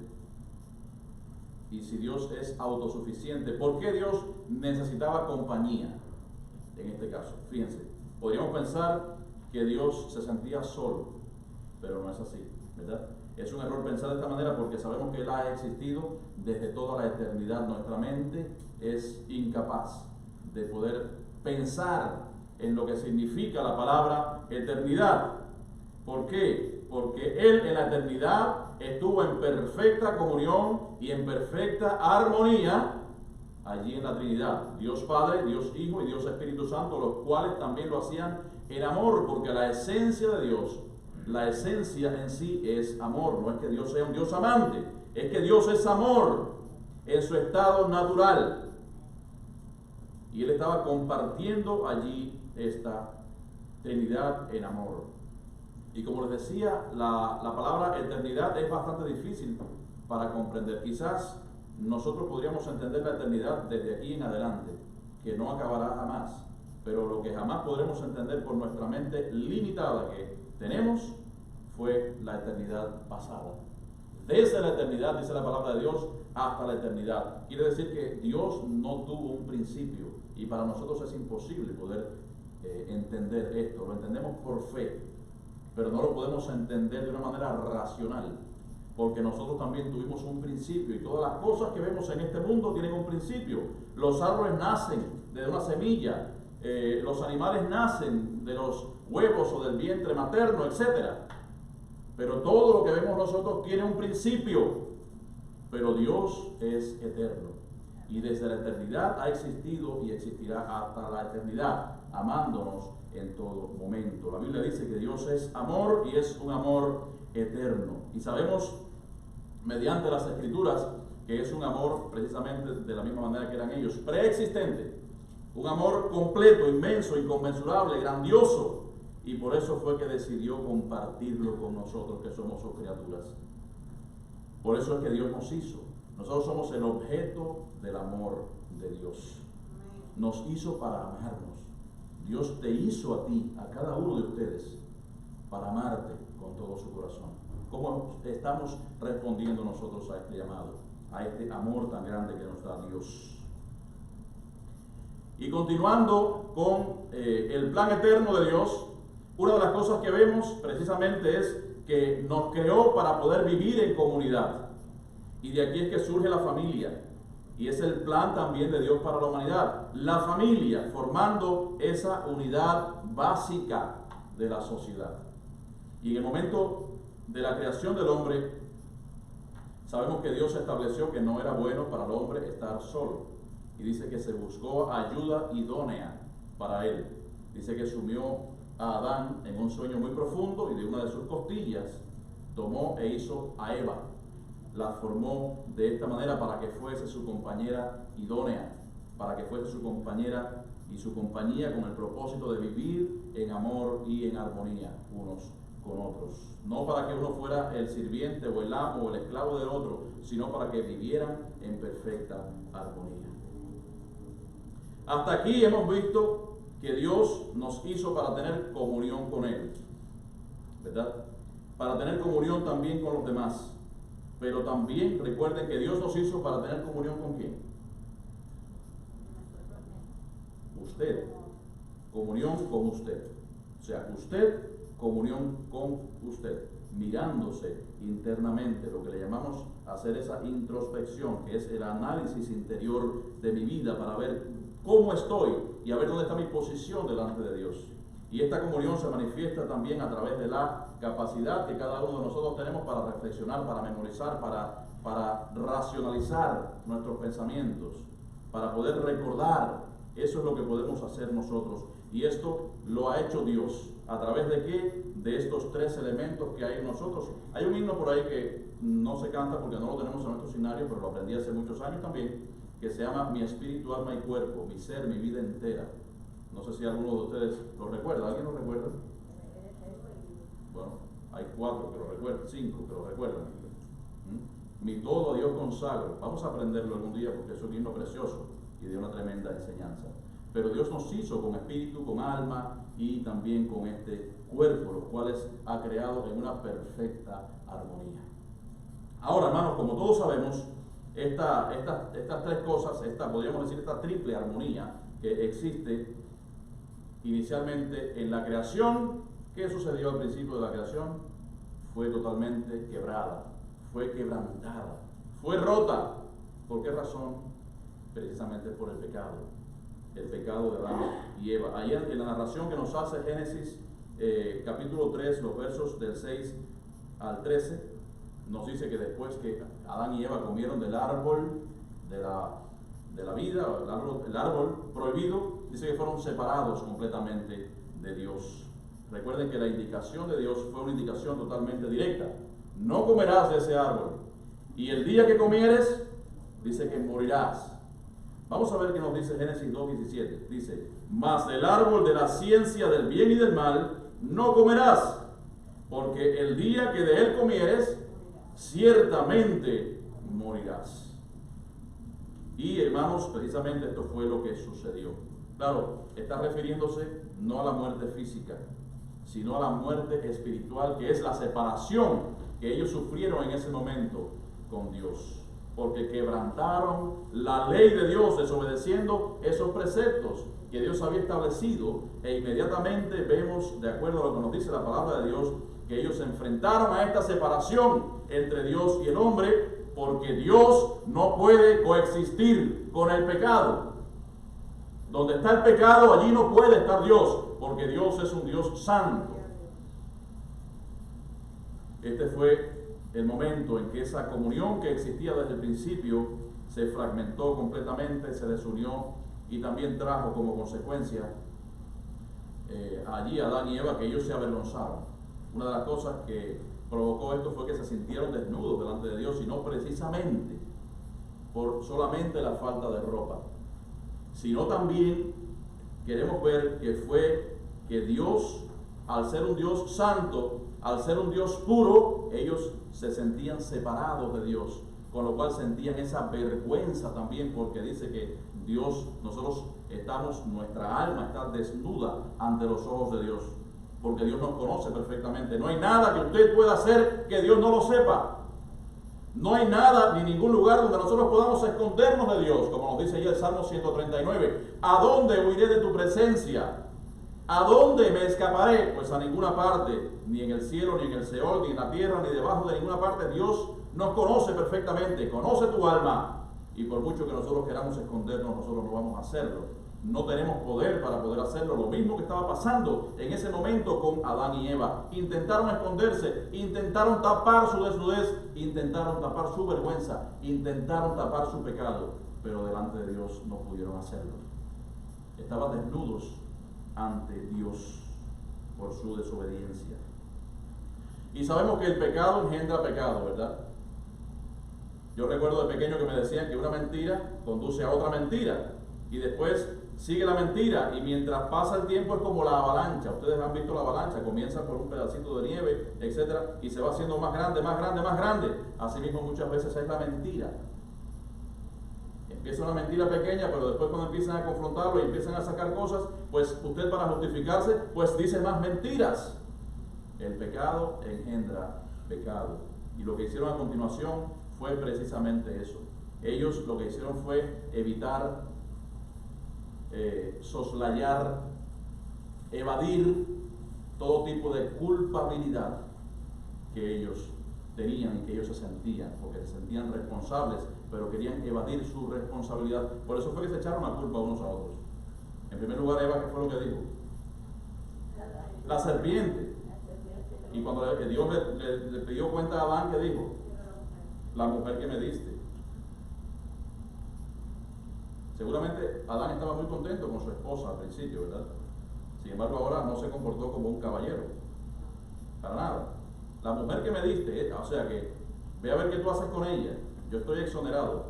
y si Dios es autosuficiente, ¿por qué Dios necesitaba compañía en este caso? Fíjense, podríamos pensar que Dios se sentía solo, pero no es así, ¿verdad? Es un error pensar de esta manera porque sabemos que Él ha existido desde toda la eternidad. Nuestra mente es incapaz de poder pensar en lo que significa la palabra eternidad. ¿Por qué? Porque Él en la eternidad estuvo en perfecta comunión y en perfecta armonía allí en la Trinidad. Dios Padre, Dios Hijo y Dios Espíritu Santo, los cuales también lo hacían en amor, porque la esencia de Dios, la esencia en sí es amor. No es que Dios sea un Dios amante, es que Dios es amor en su estado natural. Y Él estaba compartiendo allí esta Trinidad en amor. Y como les decía, la palabra eternidad es bastante difícil para comprender. Quizás nosotros podríamos entender la eternidad desde aquí en adelante, que no acabará jamás, pero lo que jamás podremos entender por nuestra mente limitada que tenemos fue la eternidad pasada. Desde la eternidad, dice la palabra de Dios, hasta la eternidad. Quiere decir que Dios no tuvo un principio, y para nosotros es imposible poder entender esto. Lo entendemos por fe, pero no lo podemos entender de una manera racional, porque nosotros también tuvimos un principio, y todas las cosas que vemos en este mundo tienen un principio. Los árboles nacen de una semilla, los animales nacen de los huevos o del vientre materno, etc. Pero todo lo que vemos nosotros tiene un principio. Pero Dios es eterno, y desde la eternidad ha existido y existirá hasta la eternidad, amándonos en todo momento. La Biblia dice que Dios es amor y es un amor eterno. Y sabemos mediante las Escrituras que es un amor precisamente de la misma manera que eran ellos, preexistente, un amor completo, inmenso, inconmensurable, grandioso, y por eso fue que decidió compartirlo con nosotros que somos sus criaturas. Por eso es que Dios nos hizo. Nosotros somos el objeto del amor de Dios. Nos hizo para amarnos. Dios te hizo a ti, a cada uno de ustedes, para amarte con todo su corazón. ¿Cómo estamos respondiendo nosotros a este llamado, a este amor tan grande que nos da Dios? Y continuando con el plan eterno de Dios, una de las cosas que vemos precisamente es que nos creó para poder vivir en comunidad. Y de aquí es que surge la familia. Y es el plan también de Dios para la humanidad. La familia formando esa unidad básica de la sociedad. Y en el momento de la creación del hombre, sabemos que Dios estableció que no era bueno para el hombre estar solo. Y dice que se buscó ayuda idónea para él. Dice que sumió a Adán en un sueño muy profundo y de una de sus costillas tomó e hizo a Eva. La formó de esta manera para que fuese su compañera idónea, para que fuese su compañera y su compañía con el propósito de vivir en amor y en armonía unos con otros. No para que uno fuera el sirviente o el amo o el esclavo del otro, sino para que vivieran en perfecta armonía. Hasta aquí hemos visto que Dios nos hizo para tener comunión con Él, ¿verdad? Para tener comunión también con los demás. Pero también recuerden que Dios nos hizo para tener comunión con ¿quién? Usted. Comunión con usted. O sea, usted, comunión con usted. Mirándose internamente, lo que le llamamos hacer esa introspección, que es el análisis interior de mi vida para ver cómo estoy y a ver dónde está mi posición delante de Dios. Y esta comunión se manifiesta también a través de la capacidad que cada uno de nosotros tenemos para reflexionar, para memorizar, para racionalizar nuestros pensamientos, para poder recordar. Eso es lo que podemos hacer nosotros. Y esto lo ha hecho Dios. ¿A través de qué? De estos tres elementos que hay en nosotros. Hay un himno por ahí que no se canta porque no lo tenemos en nuestro escenario, pero lo aprendí hace muchos años también, que se llama Mi espíritu, alma y cuerpo, mi ser, mi vida entera. No sé si alguno de ustedes lo recuerda. ¿Alguien lo recuerda? Bueno, hay 4 que lo recuerdan, 5 que lo recuerdan. Mi todo a Dios consagro. Vamos a aprenderlo algún día porque es un himno precioso y de una tremenda enseñanza. Pero Dios nos hizo con espíritu, con alma y también con este cuerpo, los cuales ha creado en una perfecta armonía. Ahora, hermanos, como todos sabemos, estas tres cosas, podríamos decir esta triple armonía que existe inicialmente en la creación. ¿Qué sucedió al principio de la creación? Fue totalmente quebrada, fue quebrantada, fue rota. ¿Por qué razón? Precisamente por el pecado de Adán y Eva. Ahí en la narración que nos hace Génesis capítulo 3, los versos del 6 al 13, nos dice que después que Adán y Eva comieron del árbol de la vida, el árbol prohibido, dice que fueron separados completamente de Dios. Recuerden que la indicación de Dios fue una indicación totalmente directa. No comerás de ese árbol. Y el día que comieres, dice que morirás. Vamos a ver qué nos dice Génesis 2:17. Dice, mas del árbol de la ciencia del bien y del mal no comerás, porque el día que de él comieres, ciertamente morirás. Y hermanos, precisamente esto fue lo que sucedió. Claro, está refiriéndose no a la muerte física, sino a la muerte espiritual, que es la separación que ellos sufrieron en ese momento con Dios. Porque quebrantaron la ley de Dios, desobedeciendo esos preceptos que Dios había establecido, e inmediatamente vemos, de acuerdo a lo que nos dice la palabra de Dios, que ellos se enfrentaron a esta separación entre Dios y el hombre, porque Dios no puede coexistir con el pecado. Donde está el pecado, allí no puede estar Dios, porque Dios es un Dios santo. Este fue el momento en que esa comunión que existía desde el principio se fragmentó completamente, se desunió y también trajo como consecuencia allí Adán y Eva que ellos se avergonzaron. Una de las cosas que provocó esto fue que se sintieron desnudos delante de Dios y no precisamente por solamente la falta de ropa, sino también queremos ver que fue que Dios, al ser un Dios santo, al ser un Dios puro, ellos se sentían separados de Dios, con lo cual sentían esa vergüenza también, porque dice que Dios, nosotros estamos, nuestra alma está desnuda ante los ojos de Dios, porque Dios nos conoce perfectamente. No hay nada que usted pueda hacer que Dios no lo sepa. No hay nada ni ningún lugar donde nosotros podamos escondernos de Dios, como nos dice ahí el Salmo 139. ¿A dónde huiré de tu presencia? ¿A dónde me escaparé? Pues a ninguna parte, ni en el cielo, ni en el Seol, ni en la tierra, ni debajo de ninguna parte. Dios nos conoce perfectamente, conoce tu alma, y por mucho que nosotros queramos escondernos, nosotros no vamos a hacerlo. No tenemos poder para poder hacerlo. Lo mismo que estaba pasando en ese momento con Adán y Eva. Intentaron esconderse, intentaron tapar su desnudez, intentaron tapar su vergüenza, intentaron tapar su pecado, pero delante de Dios no pudieron hacerlo. Estaban desnudos ante Dios por su desobediencia. Y sabemos que el pecado engendra pecado, ¿verdad? Yo recuerdo de pequeño que me decían que una mentira conduce a otra mentira, y después sigue la mentira, y mientras pasa el tiempo es como la avalancha. Ustedes han visto la avalancha, comienza por un pedacito de nieve, etcétera, y se va haciendo más grande, más grande, más grande. Asimismo muchas veces es la mentira. Empieza una mentira pequeña, pero después cuando empiezan a confrontarlo y empiezan a sacar cosas, pues usted para justificarse, pues dice más mentiras. El pecado engendra pecado. Y lo que hicieron a continuación fue precisamente eso. Ellos lo que hicieron fue evitar, soslayar, evadir todo tipo de culpabilidad que ellos tenían y que ellos se sentían, porque se sentían responsables, pero querían evadir su responsabilidad. Por eso fue que se echaron la culpa unos a otros. En primer lugar, Eva, ¿qué fue lo que dijo? La serpiente. Y cuando Dios le pidió cuenta a Adán, ¿qué dijo? La mujer que me diste. Seguramente Adán estaba muy contento con su esposa al principio, ¿verdad? Sin embargo, ahora no se comportó como un caballero. Para nada. La mujer que me diste, o sea que, ve a ver qué tú haces con ella. Yo estoy exonerado.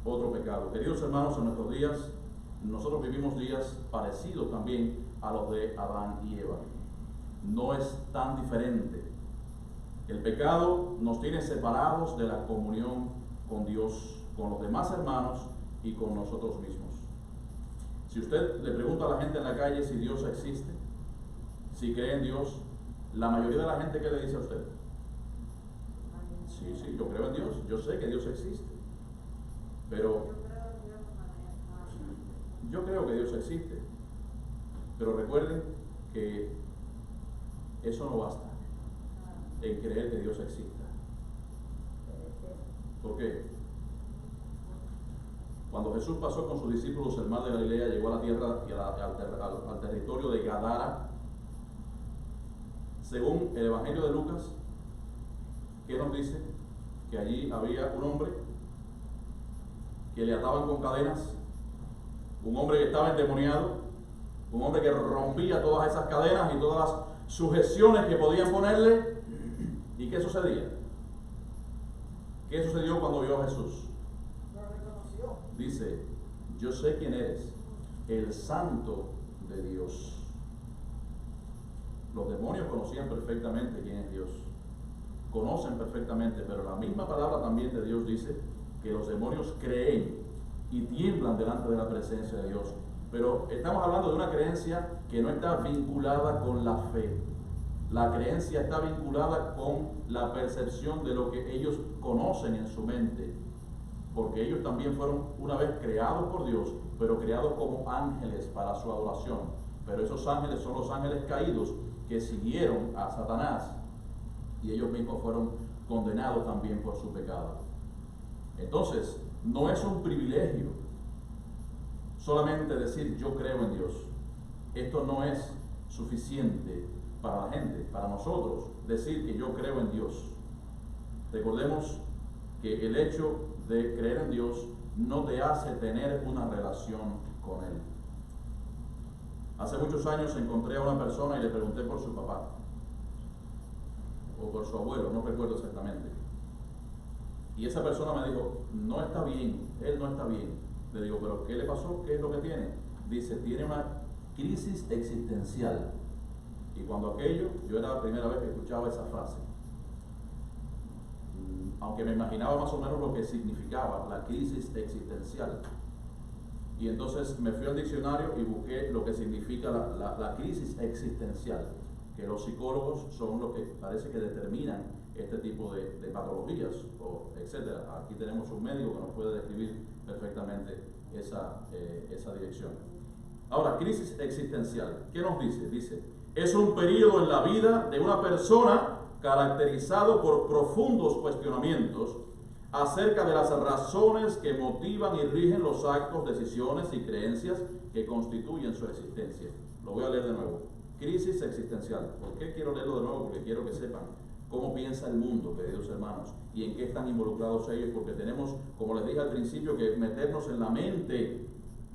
Otro pecado. Queridos hermanos, en nuestros días, nosotros vivimos días parecidos también a los de Adán y Eva. No es tan diferente. El pecado nos tiene separados de la comunión con Dios, con los demás hermanos y con nosotros mismos. Si usted le pregunta a la gente en la calle si Dios existe, si cree en Dios, la mayoría de la gente, ¿qué le dice a usted? Sí, yo creo en Dios, yo sé que Dios existe, pero yo creo que Dios existe, pero recuerden que eso no basta en creer que Dios exista. ¿Por qué? Cuando Jesús pasó con sus discípulos el mar de Galilea, llegó a la tierra y al territorio de Gadara. Según el Evangelio de Lucas, ¿qué nos dice? Que allí había un hombre que le ataban con cadenas, un hombre que estaba endemoniado, un hombre que rompía todas esas cadenas y todas las sujeciones que podían ponerle. ¿Y qué sucedía? ¿Qué sucedió cuando vio a Jesús? Dice, yo sé quién eres, el Santo de Dios. Los demonios conocían perfectamente quién es Dios. Conocen perfectamente, pero la misma palabra también de Dios dice que los demonios creen y tiemblan delante de la presencia de Dios. Pero estamos hablando de una creencia que no está vinculada con la fe. La creencia está vinculada con la percepción de lo que ellos conocen en su mente, porque ellos también fueron una vez creados por Dios, pero creados como ángeles para su adoración. Pero esos ángeles son los ángeles caídos que siguieron a Satanás, y ellos mismos fueron condenados también por su pecado. Entonces, no es un privilegio solamente decir yo creo en Dios. Esto no es suficiente para la gente, para nosotros, decir que yo creo en Dios. Recordemos que el hecho de creer en Dios no te hace tener una relación con Él. Hace muchos años encontré a una persona y le pregunté por su papá o por su abuelo, no recuerdo exactamente. Y esa persona me dijo, no está bien, él no está bien. Le digo, ¿pero qué le pasó? ¿Qué es lo que tiene? Dice, tiene una crisis existencial. Y cuando aquello, yo era la primera vez que escuchaba esa frase. Aunque me imaginaba más o menos lo que significaba la crisis existencial. Y entonces me fui al diccionario y busqué lo que significa la crisis existencial, que los psicólogos son los que parece que determinan este tipo de patologías, o etcétera. Aquí tenemos un médico que nos puede describir perfectamente esa dirección. Ahora, crisis existencial, ¿qué nos dice? Dice, es un periodo en la vida de una persona caracterizado por profundos cuestionamientos acerca de las razones que motivan y rigen los actos, decisiones y creencias que constituyen su existencia. Lo voy a leer de nuevo. Crisis existencial. ¿Por qué quiero leerlo de nuevo? Porque quiero que sepan cómo piensa el mundo, queridos hermanos, y en qué están involucrados ellos, porque tenemos, como les dije al principio, que meternos en la mente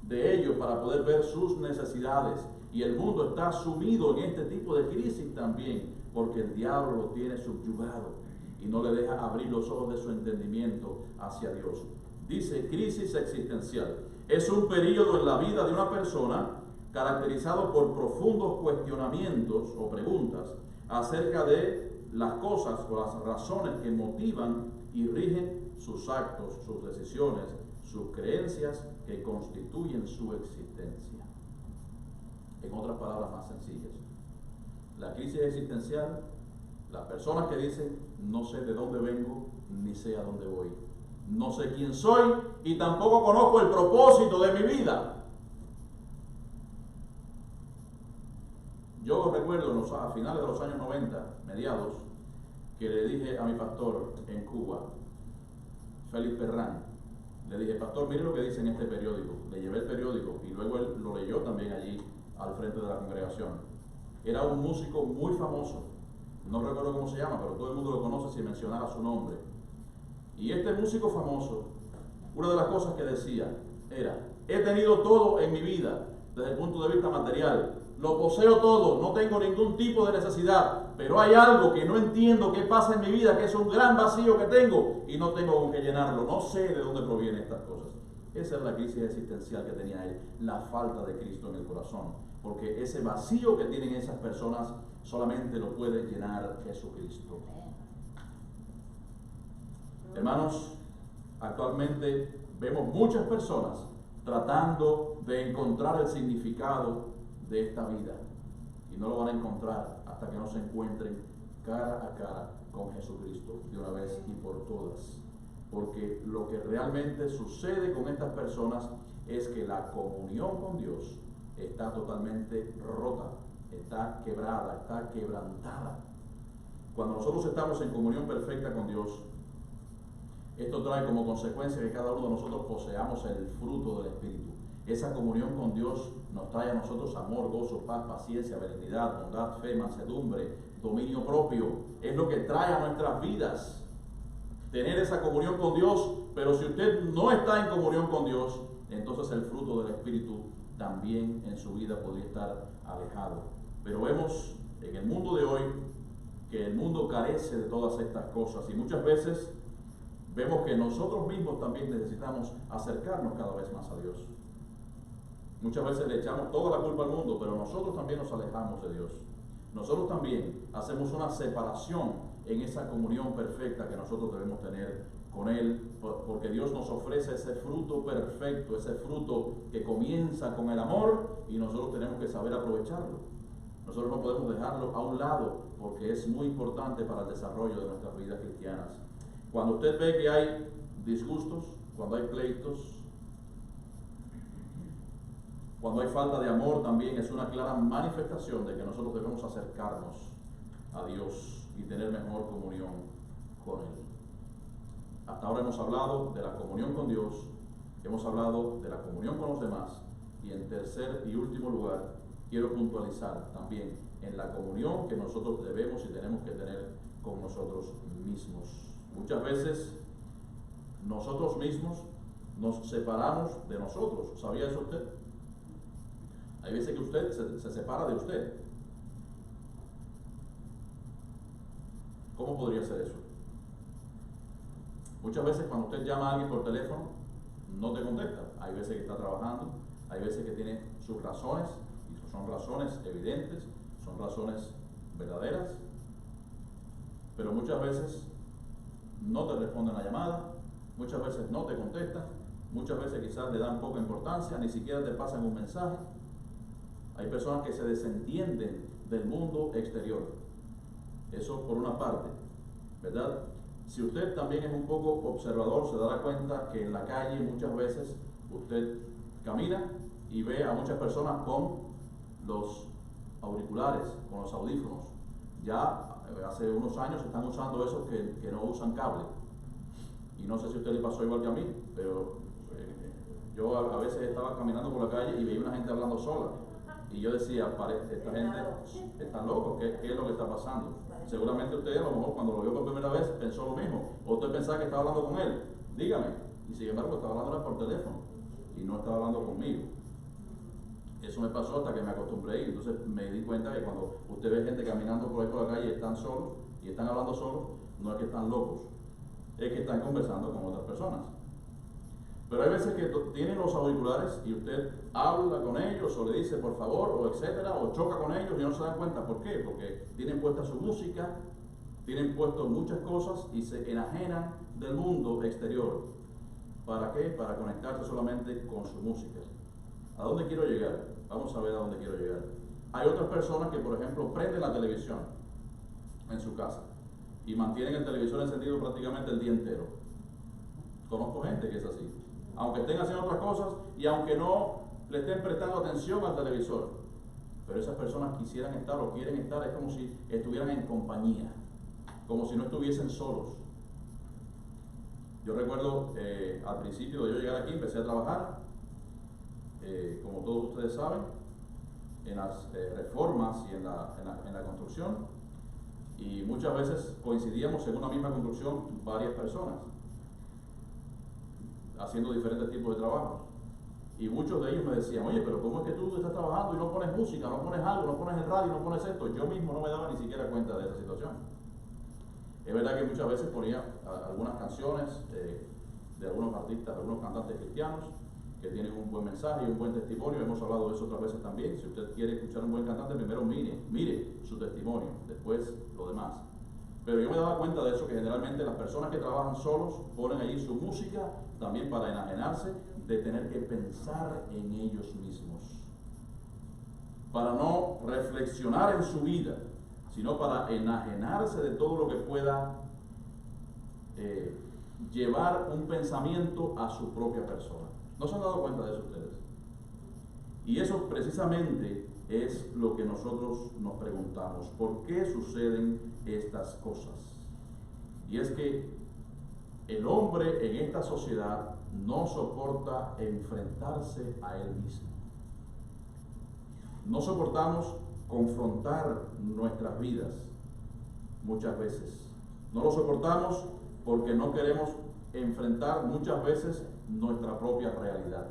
de ellos para poder ver sus necesidades. Y el mundo está sumido en este tipo de crisis también, porque el diablo lo tiene subyugado y no le deja abrir los ojos de su entendimiento hacia Dios. Dice, crisis existencial. Es un periodo en la vida de una persona caracterizado por profundos cuestionamientos o preguntas acerca de las cosas o las razones que motivan y rigen sus actos, sus decisiones, sus creencias que constituyen su existencia. En otras palabras más sencillas, la crisis existencial, las personas que dicen, no sé de dónde vengo, ni sé a dónde voy. No sé quién soy y tampoco conozco el propósito de mi vida. Yo recuerdo a finales de los años 90, mediados, que le dije a mi pastor en Cuba, Félix Perrán, le dije, pastor, mire lo que dice en este periódico. Le llevé el periódico y luego él lo leyó también allí al frente de la congregación. Era un músico muy famoso, no recuerdo cómo se llama, pero todo el mundo lo conoce si mencionara su nombre. Y este músico famoso, una de las cosas que decía era, he tenido todo en mi vida desde el punto de vista material, lo poseo todo, no tengo ningún tipo de necesidad, pero hay algo que no entiendo qué pasa en mi vida, que es un gran vacío que tengo y no tengo con qué llenarlo, no sé de dónde provienen estas cosas. Esa es la crisis existencial que tenía él, la falta de Cristo en el corazón, porque ese vacío que tienen esas personas solamente lo puede llenar Jesucristo. Hermanos, actualmente vemos muchas personas tratando de encontrar el significado de esta vida y no lo van a encontrar hasta que no se encuentren cara a cara con Jesucristo de una vez y por todas. Porque lo que realmente sucede con estas personas es que la comunión con Dios está totalmente rota, está quebrada, está quebrantada. Cuando nosotros estamos en comunión perfecta con Dios, esto trae como consecuencia que cada uno de nosotros poseamos el fruto del Espíritu. Esa comunión con Dios nos trae a nosotros amor, gozo, paz, paciencia, benignidad, bondad, fe, mansedumbre, dominio propio. Es lo que trae a nuestras vidas tener esa comunión con Dios. Pero si usted no está en comunión con Dios, entonces el fruto del Espíritu también en su vida podría estar alejado. Pero vemos en el mundo de hoy que el mundo carece de todas estas cosas y muchas veces vemos que nosotros mismos también necesitamos acercarnos cada vez más a Dios. Muchas veces le echamos toda la culpa al mundo, pero nosotros también nos alejamos de Dios. Nosotros también hacemos una separación en esa comunión perfecta que nosotros debemos tener con Él, porque Dios nos ofrece ese fruto perfecto, ese fruto que comienza con el amor y nosotros tenemos que saber aprovecharlo. Nosotros no podemos dejarlo a un lado porque es muy importante para el desarrollo de nuestras vidas cristianas. Cuando usted ve que hay disgustos, cuando hay pleitos, cuando hay falta de amor, también es una clara manifestación de que nosotros debemos acercarnos a Dios y tener mejor comunión con Él. Hasta ahora hemos hablado de la comunión con Dios, hemos hablado de la comunión con los demás y en tercer y último lugar quiero puntualizar también en la comunión que nosotros debemos y tenemos que tener con nosotros mismos. Muchas veces nosotros mismos nos separamos de nosotros. ¿Sabía eso usted? Hay veces que usted se separa de usted. ¿Cómo podría ser eso? Muchas veces cuando usted llama a alguien por teléfono, no te contesta. Hay veces que está trabajando, hay veces que tiene sus razones, y son razones evidentes, son razones verdaderas, pero muchas veces no te responden la llamada, muchas veces no te contestan, muchas veces quizás le dan poca importancia, ni siquiera te pasan un mensaje. Hay personas que se desentienden del mundo exterior. Eso por una parte, ¿verdad? Si usted también es un poco observador, se dará cuenta que en la calle muchas veces usted camina y ve a muchas personas con los auriculares, con los audífonos. Ya hace unos años están usando esos que no usan cable. Y no sé si a usted le pasó igual que a mí, pero yo a veces estaba caminando por la calle y veía una gente hablando sola. Y yo decía, esta gente está loco, ¿qué es lo que está pasando? Seguramente usted a lo mejor cuando lo vio por primera vez pensó lo mismo. O usted pensaba que estaba hablando con él. Dígame. Y sin embargo estaba hablando por teléfono. Y no estaba hablando conmigo. Eso me pasó hasta que me acostumbré y entonces me di cuenta que cuando usted ve gente caminando por ahí por la calle y están solos y están hablando solos, no es que están locos, es que están conversando con otras personas. Pero hay veces que tienen los auriculares y usted habla con ellos o le dice por favor o etcétera o choca con ellos y no se dan cuenta. ¿Por qué? Porque tienen puesta su música, tienen puesto muchas cosas y se enajenan del mundo exterior. ¿Para qué? Para conectarse solamente con su música. ¿A dónde quiero llegar? Vamos a ver a dónde quiero llegar. Hay otras personas que, por ejemplo, prenden la televisión en su casa y mantienen el televisor encendido prácticamente el día entero. Conozco gente que es así. Aunque estén haciendo otras cosas y aunque no le estén prestando atención al televisor. Pero esas personas quisieran estar o quieren estar, es como si estuvieran en compañía, como si no estuviesen solos. Yo recuerdo al principio de yo llegar aquí, empecé a trabajar, como todos ustedes saben, en las reformas y en la construcción, y muchas veces coincidíamos en una misma construcción varias personas, haciendo diferentes tipos de trabajos. Y muchos de ellos me decían, oye, pero ¿cómo es que tú estás trabajando y no pones música, no pones algo, no pones el radio, no pones esto? Yo mismo no me daba ni siquiera cuenta de esa situación. Es verdad que muchas veces ponía algunas canciones de algunos artistas, algunos cantantes cristianos que tienen un buen mensaje y un buen testimonio. Hemos hablado de eso otras veces también. Si usted quiere escuchar un buen cantante, primero mire su testimonio, después lo demás. Pero yo me daba cuenta de eso, que generalmente las personas que trabajan solos ponen allí su música también para enajenarse de tener que pensar en ellos mismos, para no reflexionar en su vida, sino para enajenarse de todo lo que pueda llevar un pensamiento a su propia persona. ¿No se han dado cuenta de eso ustedes? Y eso precisamente es lo que nosotros nos preguntamos. ¿Por qué suceden estas cosas? Y es que el hombre en esta sociedad no soporta enfrentarse a él mismo. No soportamos confrontar nuestras vidas muchas veces. No lo soportamos porque no queremos enfrentar muchas veces nuestra propia realidad.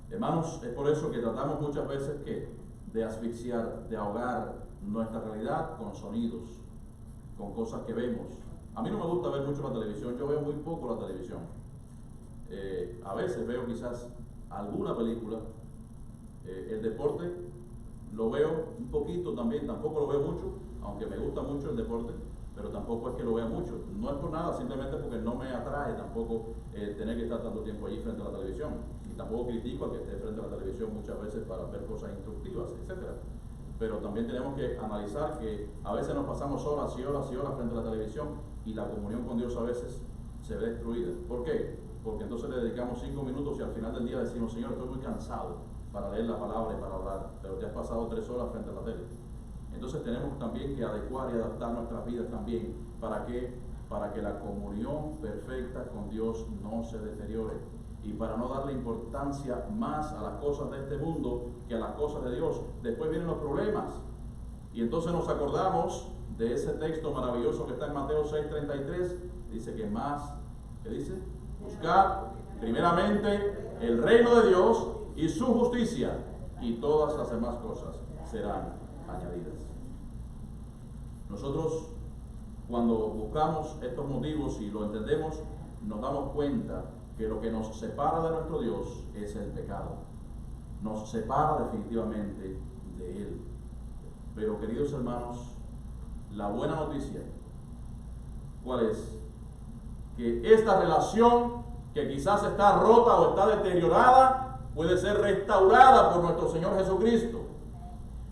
Hermanos, es por eso que tratamos muchas veces de asfixiar, de ahogar nuestra realidad con sonidos, con cosas que vemos. A mí no me gusta ver mucho la televisión, yo veo muy poco la televisión. A veces veo quizás alguna película. El deporte lo veo un poquito también, tampoco lo veo mucho, aunque me gusta mucho el deporte, pero tampoco es que lo vea mucho. No es por nada, simplemente porque no me atrae tampoco tener que estar tanto tiempo allí frente a la televisión. Y tampoco critico al que esté frente a la televisión muchas veces para ver cosas instructivas, etc. Pero también tenemos que analizar que a veces nos pasamos horas y horas y horas frente a la televisión y la comunión con Dios a veces se ve destruida. ¿Por qué? Porque entonces le dedicamos 5 minutos y al final del día decimos, Señor, estoy muy cansado para leer la palabra y para hablar, pero te has pasado 3 horas frente a la tele. Entonces tenemos también que adecuar y adaptar nuestras vidas también. ¿Para qué? Para que la comunión perfecta con Dios no se deteriore y para no darle importancia más a las cosas de este mundo que a las cosas de Dios. Después vienen los problemas y entonces nos acordamos de ese texto maravilloso que está en Mateo 6:33. Dice que más, ¿qué dice? Buscad primeramente el reino de Dios y su justicia, y todas las demás cosas serán añadidas. Nosotros cuando buscamos estos motivos y lo entendemos, nos damos cuenta que lo que nos separa de nuestro Dios es el pecado. Nos separa definitivamente de Él. Pero, queridos hermanos, la buena noticia, ¿cuál es? Que esta relación, que quizás está rota o está deteriorada, puede ser restaurada por nuestro Señor Jesucristo.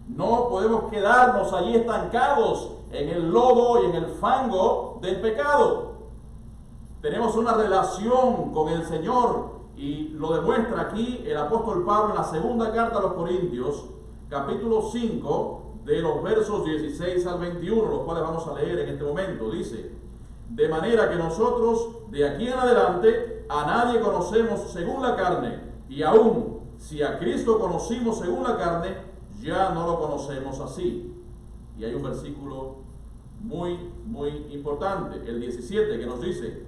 No podemos quedarnos allí estancados en el lodo y en el fango del pecado. Tenemos una relación con el Señor y lo demuestra aquí el apóstol Pablo en la segunda carta a los Corintios, capítulo 5, de los versos 16 al 21, los cuales vamos a leer en este momento. Dice: de manera que nosotros de aquí en adelante a nadie conocemos según la carne, y aún si a Cristo conocimos según la carne, ya no lo conocemos así. Y hay un versículo muy importante, el 17, que nos dice: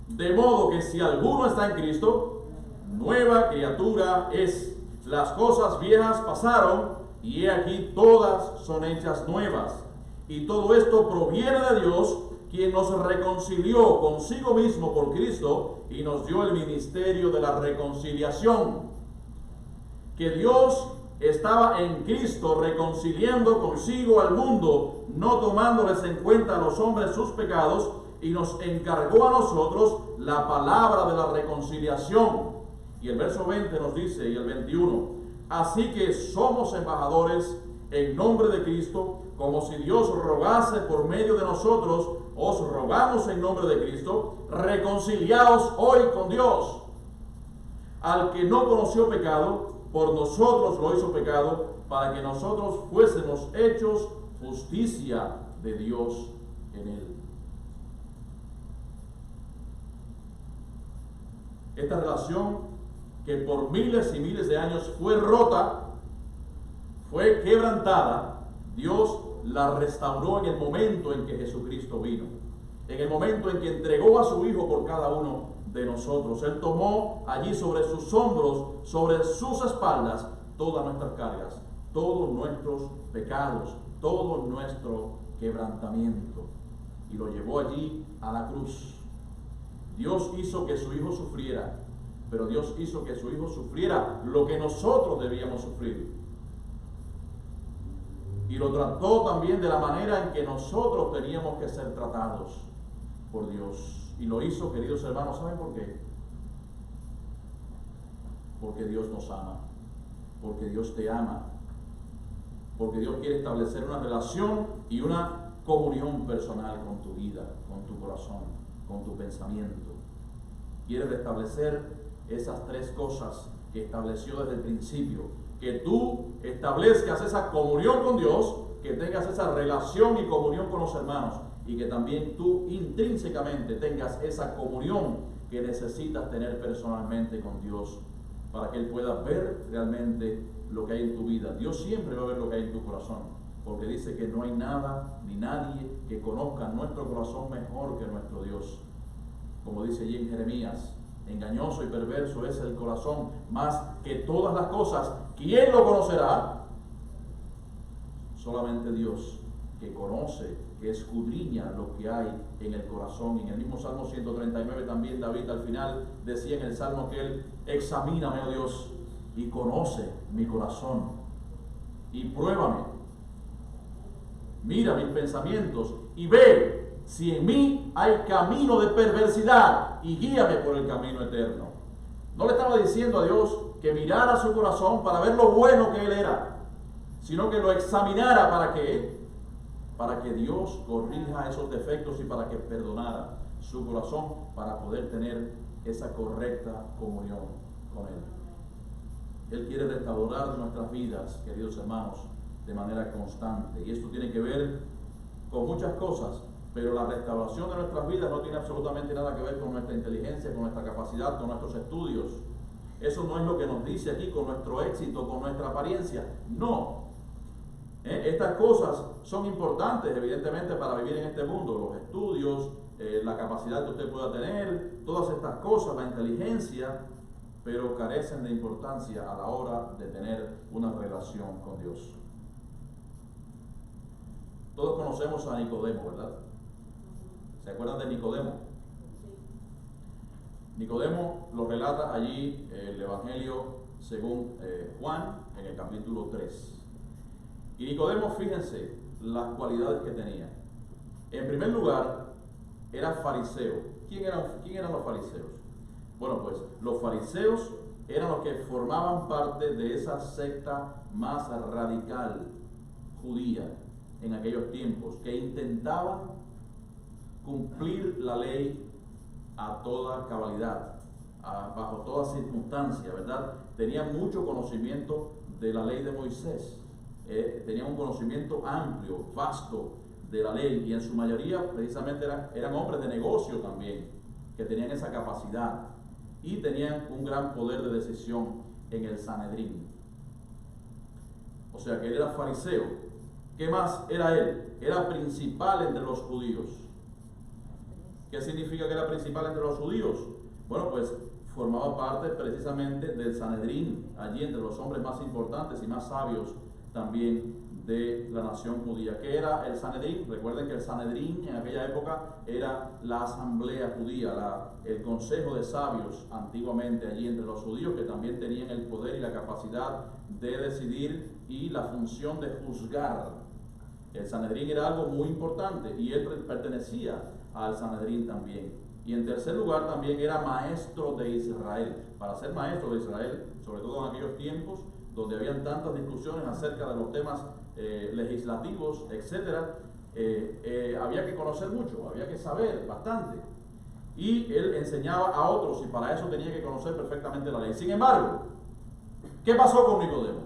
de modo que si alguno está en Cristo, nueva criatura es. Las cosas viejas pasaron, y he aquí todas son hechas nuevas. Y todo esto proviene de Dios, quien nos reconcilió consigo mismo por Cristo y nos dio el ministerio de la reconciliación. Que Dios estaba en Cristo reconciliando consigo al mundo, no tomándoles en cuenta a los hombres sus pecados, y nos encargó a nosotros la palabra de la reconciliación. Y el verso 20 nos dice, y el 21, así que somos embajadores en nombre de Cristo, como si Dios rogase por medio de nosotros. Os rogamos en nombre de Cristo, reconciliaos hoy con Dios. Al que no conoció pecado, por nosotros lo hizo pecado, para que nosotros fuésemos hechos justicia de Dios en él. Esta relación, que por miles y miles de años fue rota, fue quebrantada, Dios la restauró en el momento en que Jesucristo vino, en el momento en que entregó a su Hijo por cada uno de nosotros. Él tomó allí sobre sus hombros, sobre sus espaldas, todas nuestras cargas, todos nuestros pecados, todo nuestro quebrantamiento, y lo llevó allí a la cruz. Dios hizo que su Hijo sufriera, pero Dios hizo que su Hijo sufriera lo que nosotros debíamos sufrir. Y lo trató también de la manera en que nosotros teníamos que ser tratados por Dios. Y lo hizo, queridos hermanos, ¿saben por qué? Porque Dios nos ama, porque Dios te ama, porque Dios quiere establecer una relación y una comunión personal con tu vida, con tu corazón, con tu pensamiento. Quiere restablecer esas tres cosas que estableció desde el principio. Que tú establezcas esa comunión con Dios, que tengas esa relación y comunión con los hermanos, y que también tú intrínsecamente tengas esa comunión que necesitas tener personalmente con Dios, para que Él pueda ver realmente lo que hay en tu vida. Dios siempre va a ver lo que hay en tu corazón, porque dice que no hay nada ni nadie que conozca nuestro corazón mejor que nuestro Dios. Como dice allí en Jeremías: engañoso y perverso es el corazón, más que todas las cosas. ¿Quién lo conocerá? Solamente Dios, que conoce, que escudriña lo que hay en el corazón. En el mismo Salmo 139 también David al final decía en el Salmo que Él: examíname, oh Dios, y conoce mi corazón, y pruébame, mira mis pensamientos, y ve si en mí hay camino de perversidad, y guíame por el camino eterno. No le estaba diciendo a Dios que mirara su corazón para ver lo bueno que Él era, sino que lo examinara. ¿Para qué? Para que Dios corrija esos defectos y para que perdonara su corazón, para poder tener esa correcta comunión con Él. Él quiere restaurar nuestras vidas, queridos hermanos, de manera constante. Y esto tiene que ver con muchas cosas, pero la restauración de nuestras vidas no tiene absolutamente nada que ver con nuestra inteligencia, con nuestra capacidad, con nuestros estudios. Eso no es lo que nos dice aquí, con nuestro éxito, con nuestra apariencia. No. Estas cosas son importantes, evidentemente, para vivir en este mundo. Los estudios, la capacidad que usted pueda tener, todas estas cosas, la inteligencia, pero carecen de importancia a la hora de tener una relación con Dios. Todos conocemos a Nicodemo, ¿verdad? ¿Se acuerdan de Nicodemo? Nicodemo lo relata allí el Evangelio según Juan en el capítulo 3. Y Nicodemo, fíjense las cualidades que tenía. En primer lugar, era fariseo. ¿Quién eran los fariseos? Bueno, pues los fariseos eran los que formaban parte de esa secta más radical judía en aquellos tiempos, que intentaban cumplir la ley a toda cabalidad, bajo toda circunstancia, ¿verdad? Tenían mucho conocimiento de la ley de Moisés, tenían un conocimiento amplio, vasto de la ley, y en su mayoría precisamente eran hombres de negocio también, que tenían esa capacidad y tenían un gran poder de decisión en el Sanedrín. O sea que él era fariseo. ¿Qué más era él? Era principal entre los judíos. ¿Qué significa que era principal entre los judíos? Bueno, pues formaba parte precisamente del Sanedrín, allí entre los hombres más importantes y más sabios también de la nación judía. ¿Qué era el Sanedrín? Recuerden que el Sanedrín en aquella época era la asamblea judía, el consejo de sabios antiguamente allí entre los judíos, que también tenían el poder y la capacidad de decidir y la función de juzgar. El Sanedrín era algo muy importante y él pertenecía al Sanedrín también. Y en tercer lugar también era maestro de Israel. Para ser maestro de Israel, sobre todo en aquellos tiempos donde habían tantas discusiones acerca de los temas legislativos, etcétera, había que conocer mucho, había que saber bastante. Y él enseñaba a otros y para eso tenía que conocer perfectamente la ley. Sin embargo, ¿qué pasó con Nicodemo?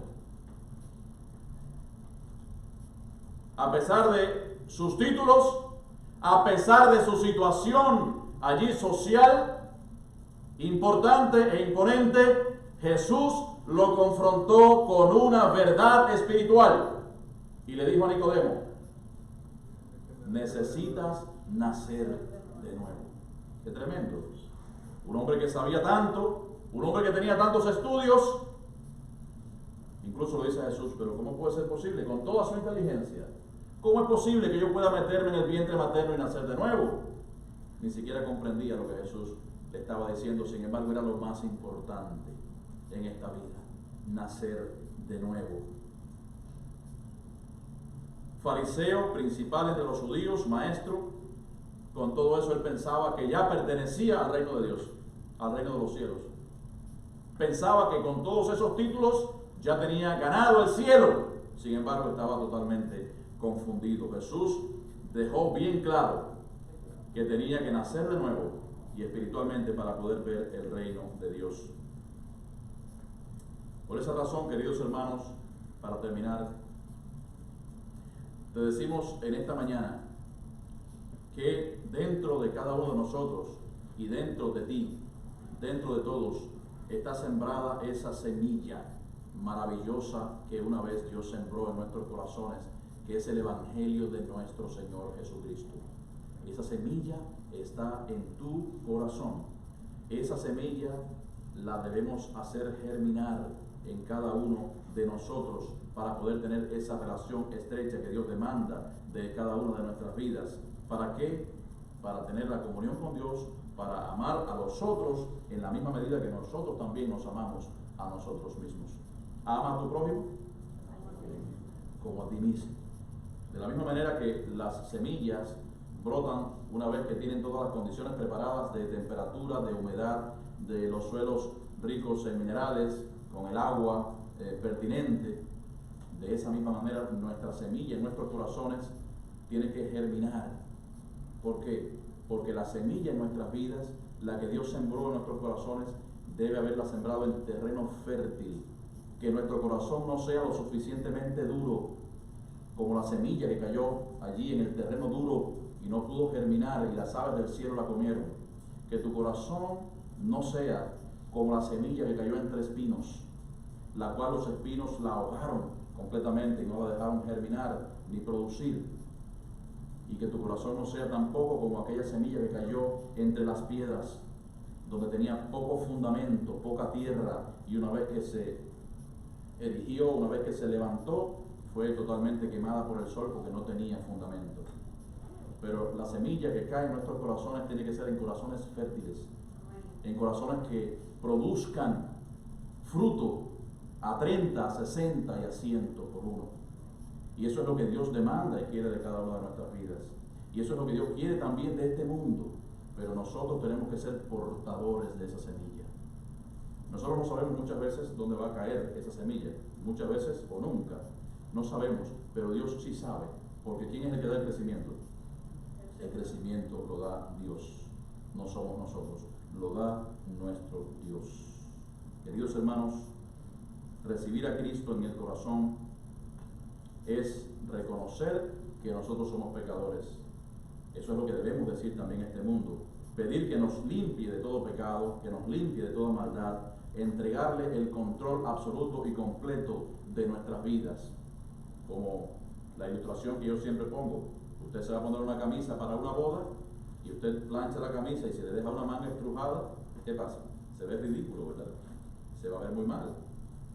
A pesar de sus títulos, a pesar de su situación allí social importante e imponente, Jesús lo confrontó con una verdad espiritual y le dijo a Nicodemo: necesitas nacer de nuevo. Qué tremendo. Un hombre que sabía tanto, un hombre que tenía tantos estudios, incluso lo dice Jesús, pero ¿cómo puede ser posible? Con toda su inteligencia, ¿cómo es posible que yo pueda meterme en el vientre materno y nacer de nuevo? Ni siquiera comprendía lo que Jesús le estaba diciendo, sin embargo era lo más importante en esta vida, nacer de nuevo. Fariseo, principal entre los judíos, maestro, con todo eso él pensaba que ya pertenecía al reino de Dios, al reino de los cielos. Pensaba que con todos esos títulos ya tenía ganado el cielo, sin embargo estaba totalmente confundido. Jesús dejó bien claro que tenía que nacer de nuevo y espiritualmente para poder ver el reino de Dios. Por esa razón, queridos hermanos, para terminar, te decimos en esta mañana que dentro de cada uno de nosotros y dentro de ti, dentro de todos, está sembrada esa semilla maravillosa que una vez Dios sembró en nuestros corazones, que es el Evangelio de nuestro Señor Jesucristo. Esa semilla está en tu corazón. Esa semilla la debemos hacer germinar en cada uno de nosotros para poder tener esa relación estrecha que Dios demanda de cada una de nuestras vidas. ¿Para qué? Para tener la comunión con Dios, para amar a los otros en la misma medida que nosotros también nos amamos a nosotros mismos. Ama a tu prójimo como a ti mismo. De la misma manera que las semillas brotan una vez que tienen todas las condiciones preparadas de temperatura, de humedad, de los suelos ricos en minerales, con el agua pertinente. De esa misma manera nuestra semilla en nuestros corazones tiene que germinar. ¿Por qué? Porque la semilla en nuestras vidas, la que Dios sembró en nuestros corazones, debe haberla sembrado en terreno fértil. Que nuestro corazón no sea lo suficientemente duro como la semilla que cayó allí en el terreno duro y no pudo germinar y las aves del cielo la comieron. Que tu corazón no sea como la semilla que cayó entre espinos, la cual los espinos la ahogaron completamente y no la dejaron germinar ni producir. Y que tu corazón no sea tampoco como aquella semilla que cayó entre las piedras, donde tenía poco fundamento, poca tierra, y una vez que se erigió, una vez que se levantó, fue totalmente quemada por el sol porque no tenía fundamento. Pero la semilla que cae en nuestros corazones tiene que ser en corazones fértiles, en corazones que produzcan fruto a 30, a 60 y a 100 por uno. Y eso es lo que Dios demanda y quiere de cada una de nuestras vidas. Y eso es lo que Dios quiere también de este mundo. Pero nosotros tenemos que ser portadores de esa semilla. Nosotros no sabemos muchas veces dónde va a caer esa semilla. Muchas veces o nunca. No sabemos, pero Dios sí sabe. Porque ¿quién es el que da el crecimiento? El crecimiento lo da Dios. No somos nosotros. Lo da nuestro Dios. Queridos hermanos, recibir a Cristo en el corazón es reconocer que nosotros somos pecadores. Eso es lo que debemos decir también a este mundo. Pedir que nos limpie de todo pecado, que nos limpie de toda maldad, entregarle el control absoluto y completo de nuestras vidas. Como la ilustración que yo siempre pongo. Usted se va a poner una camisa para una boda y usted plancha la camisa y se le deja una manga estrujada, ¿qué pasa? Se ve ridículo, ¿verdad? Se va a ver muy mal.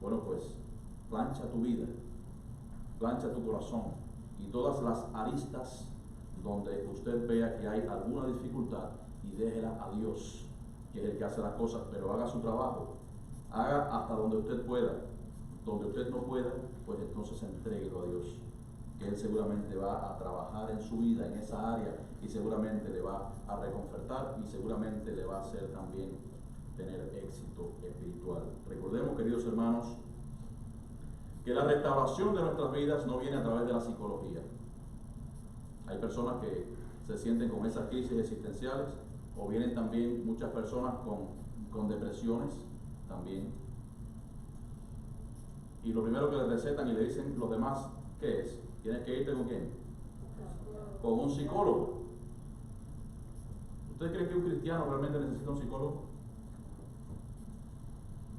Bueno, pues plancha tu vida, plancha tu corazón y todas las aristas donde usted vea que hay alguna dificultad y déjela a Dios, que es el que hace las cosas, pero haga su trabajo, haga hasta donde usted pueda. Donde usted no pueda, pues entonces entréguelo a Dios, que Él seguramente va a trabajar en su vida, en esa área, y seguramente le va a reconfortar y seguramente le va a hacer también tener éxito espiritual. Recordemos, queridos hermanos, que la restauración de nuestras vidas no viene a través de la psicología. Hay personas que se sienten con esas crisis existenciales, o vienen también muchas personas con depresiones también. Y lo primero que les recetan y le dicen los demás, ¿qué es? ¿Tienes que irte con quién? Con un psicólogo. ¿Usted cree que un cristiano realmente necesita un psicólogo?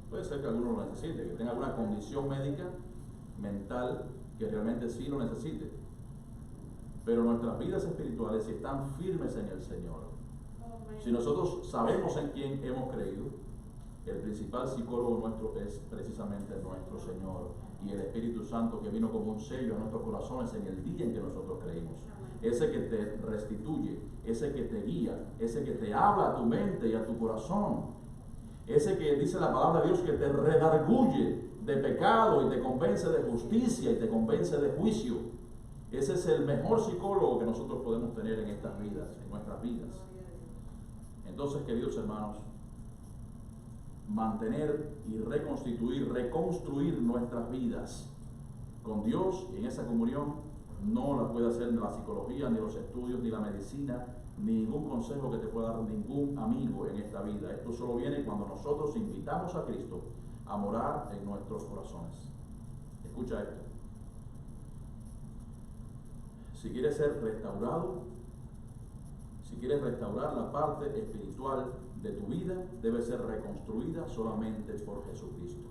Puede ser que alguno lo necesite, que tenga alguna condición médica, mental, que realmente sí lo necesite. Pero nuestras vidas espirituales, si están firmes en el Señor, si nosotros sabemos en quién hemos creído, el principal psicólogo nuestro es precisamente nuestro Señor y el Espíritu Santo, que vino como un sello a nuestros corazones en el día en que nosotros creímos. Ese que te restituye, ese que te guía, ese que te habla a tu mente y a tu corazón, ese que dice la palabra de Dios que te redarguye de pecado y te convence de justicia y te convence de juicio. Ese es el mejor psicólogo que nosotros podemos tener en estas vidas, en nuestras vidas. Entonces, queridos hermanos, mantener y reconstruir nuestras vidas con Dios y en esa comunión no la puede hacer ni la psicología, ni los estudios, ni la medicina, ni ningún consejo que te pueda dar ningún amigo en esta vida. Esto solo viene cuando nosotros invitamos a Cristo a morar en nuestros corazones. Escucha esto. Si quieres ser restaurado, si quieres restaurar la parte espiritual de tu vida, debe ser reconstruida solamente por Jesucristo.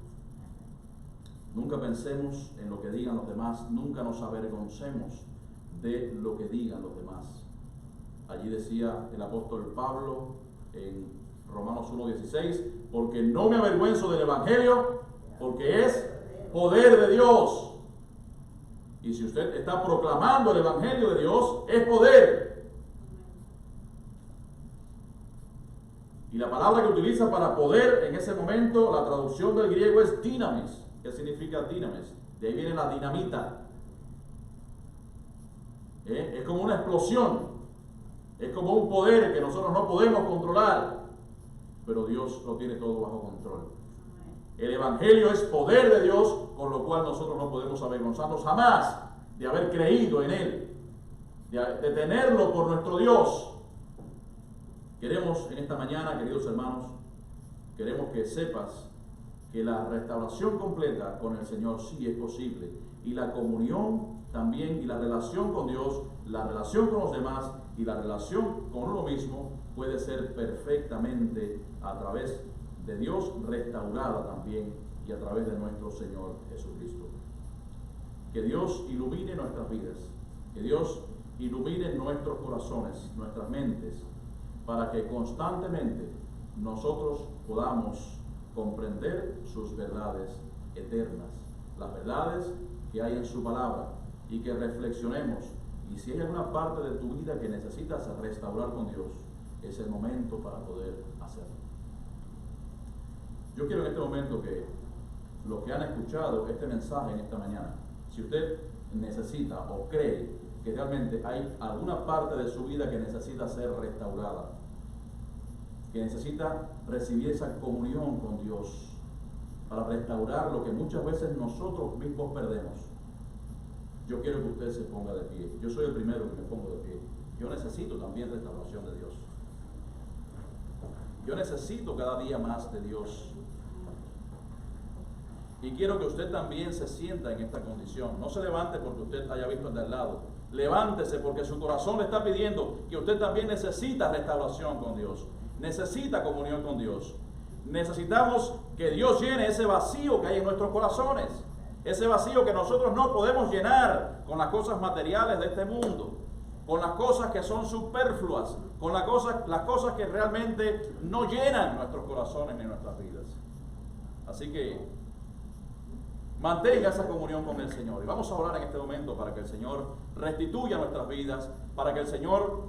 Nunca pensemos en lo que digan los demás, nunca nos avergoncemos de lo que digan los demás. Allí decía el apóstol Pablo en Romanos 1:16, porque no me avergüenzo del Evangelio, porque es poder de Dios. Y si usted está proclamando el Evangelio de Dios, es poder. Y la palabra que utiliza para poder en ese momento, la traducción del griego es dinamis. ¿Qué significa dinamis? De ahí viene la dinamita. Es como una explosión. Es como un poder que nosotros no podemos controlar. Pero Dios lo tiene todo bajo control. El Evangelio es poder de Dios, con lo cual nosotros no podemos avergonzarnos jamás de haber creído en Él, de tenerlo por nuestro Dios. Queremos en esta mañana, queridos hermanos, queremos que sepas que la restauración completa con el Señor sí es posible, y la comunión también, y la relación con Dios, la relación con los demás y la relación con uno mismo puede ser perfectamente a través de Dios restaurada también y a través de nuestro Señor Jesucristo. Que Dios ilumine nuestras vidas, que Dios ilumine nuestros corazones, nuestras mentes, para que constantemente nosotros podamos comprender sus verdades eternas, las verdades que hay en su palabra y que reflexionemos. Y si hay alguna parte de tu vida que necesitas restaurar con Dios, es el momento para poder hacerlo. Yo quiero en este momento que los que han escuchado este mensaje en esta mañana, si usted necesita o cree que realmente hay alguna parte de su vida que necesita ser restaurada, que necesita recibir esa comunión con Dios para restaurar lo que muchas veces nosotros mismos perdemos, yo quiero que usted se ponga de pie. Yo soy el primero que me pongo de pie. Yo necesito también restauración de Dios. Yo necesito cada día más de Dios. Y quiero que usted también se sienta en esta condición. No se levante porque usted haya visto al de al lado. Levántese porque su corazón le está pidiendo que usted también necesita restauración con Dios. Necesita comunión con Dios. Necesitamos que Dios llene ese vacío que hay en nuestros corazones. Ese vacío que nosotros no podemos llenar con las cosas materiales de este mundo, con las cosas que son superfluas, con las cosas que realmente no llenan nuestros corazones ni nuestras vidas. Así que mantenga esa comunión con el Señor. Y vamos a orar en este momento para que el Señor restituya nuestras vidas, para que el Señor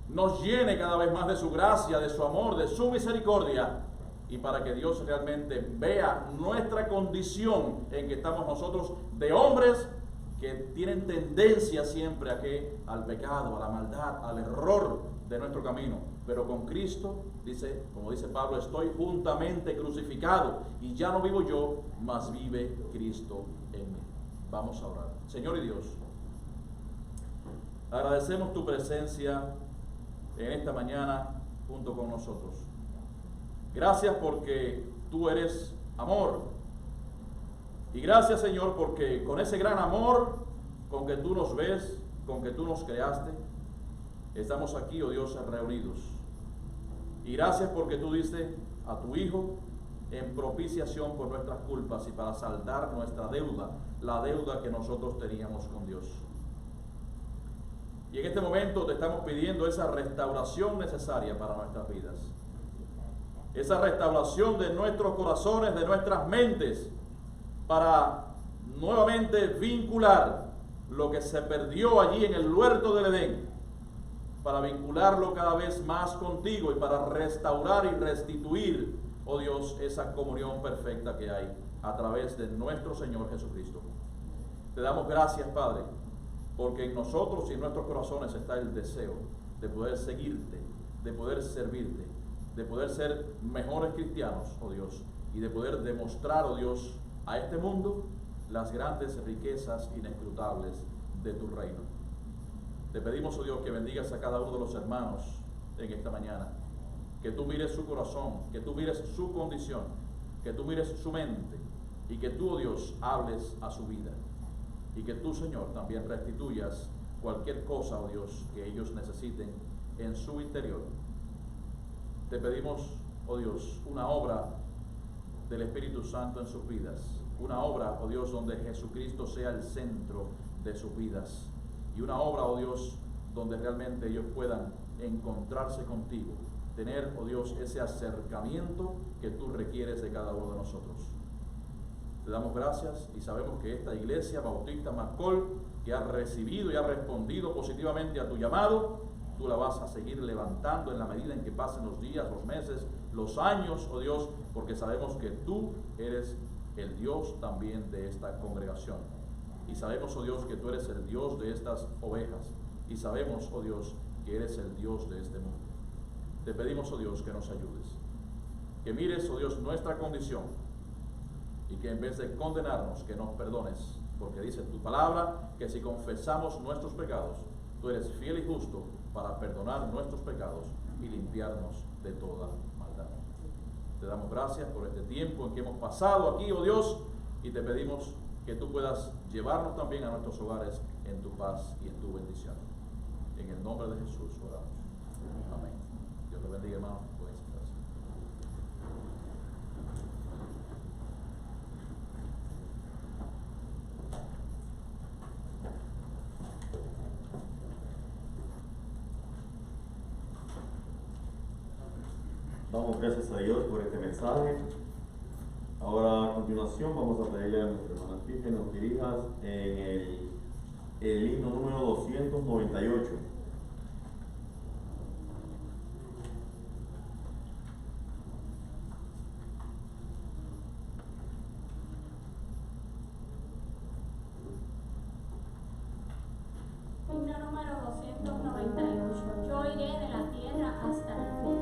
nos llene cada vez más de su gracia, de su amor, de su misericordia, y para que Dios realmente vea nuestra condición en que estamos nosotros de hombres que tienen tendencia siempre al pecado, a la maldad, al error de nuestro camino. Pero con Cristo, dice, como dice Pablo, estoy juntamente crucificado y ya no vivo yo, mas vive Cristo en mí. Vamos a orar. Señor y Dios, agradecemos tu presencia en esta mañana junto con nosotros. Gracias porque tú eres amor. Y gracias, Señor, porque con ese gran amor con que tú nos ves, con que tú nos creaste, estamos aquí, oh Dios, reunidos. Y gracias porque tú diste a tu Hijo en propiciación por nuestras culpas y para saldar nuestra deuda, la deuda que nosotros teníamos con Dios. Y en este momento te estamos pidiendo esa restauración necesaria para nuestras vidas. Esa restauración de nuestros corazones, de nuestras mentes, para nuevamente vincular lo que se perdió allí en el huerto del Edén, para vincularlo cada vez más contigo y para restaurar y restituir, oh Dios, esa comunión perfecta que hay a través de nuestro Señor Jesucristo. Te damos gracias, Padre, porque en nosotros y en nuestros corazones está el deseo de poder seguirte, de poder servirte, de poder ser mejores cristianos, oh Dios, y de poder demostrar, oh Dios, a este mundo las grandes riquezas inescrutables de tu reino. Te pedimos, oh Dios, que bendigas a cada uno de los hermanos en esta mañana, que tú mires su corazón, que tú mires su condición, que tú mires su mente y que tú, oh Dios, hables a su vida y que tú, Señor, también restituyas cualquier cosa, oh Dios, que ellos necesiten en su interior. Te pedimos, oh Dios, una obra del Espíritu Santo en sus vidas, una obra, oh Dios, donde Jesucristo sea el centro de sus vidas, y una obra, oh Dios, donde realmente ellos puedan encontrarse contigo, tener, oh Dios, ese acercamiento que tú requieres de cada uno de nosotros. Te damos gracias y sabemos que esta iglesia Bautista Macol, que ha recibido y ha respondido positivamente a tu llamado, tú la vas a seguir levantando en la medida en que pasen los días, los meses, los años, oh Dios, porque sabemos que tú eres el Dios también de esta congregación. Y sabemos, oh Dios, que tú eres el Dios de estas ovejas. Y sabemos, oh Dios, que eres el Dios de este mundo. Te pedimos, oh Dios, que nos ayudes. Que mires, oh Dios, nuestra condición. Y que en vez de condenarnos, que nos perdones. Porque dice tu palabra que si confesamos nuestros pecados, tú eres fiel y justo para perdonar nuestros pecados y limpiarnos de toda maldad. Te damos gracias por este tiempo en que hemos pasado aquí, oh Dios, y te pedimos que tú puedas llevarnos también a nuestros hogares en tu paz y en tu bendición. En el nombre de Jesús oramos. Amén. Dios te bendiga, hermano. Pueden sentarse. Damos gracias a Dios por este mensaje. Ahora, a continuación, vamos a pedirle a nuestra hermana Tiff que nos dirijas en el himno número 298. Himno número 298. Yo iré de la tierra hasta el fin.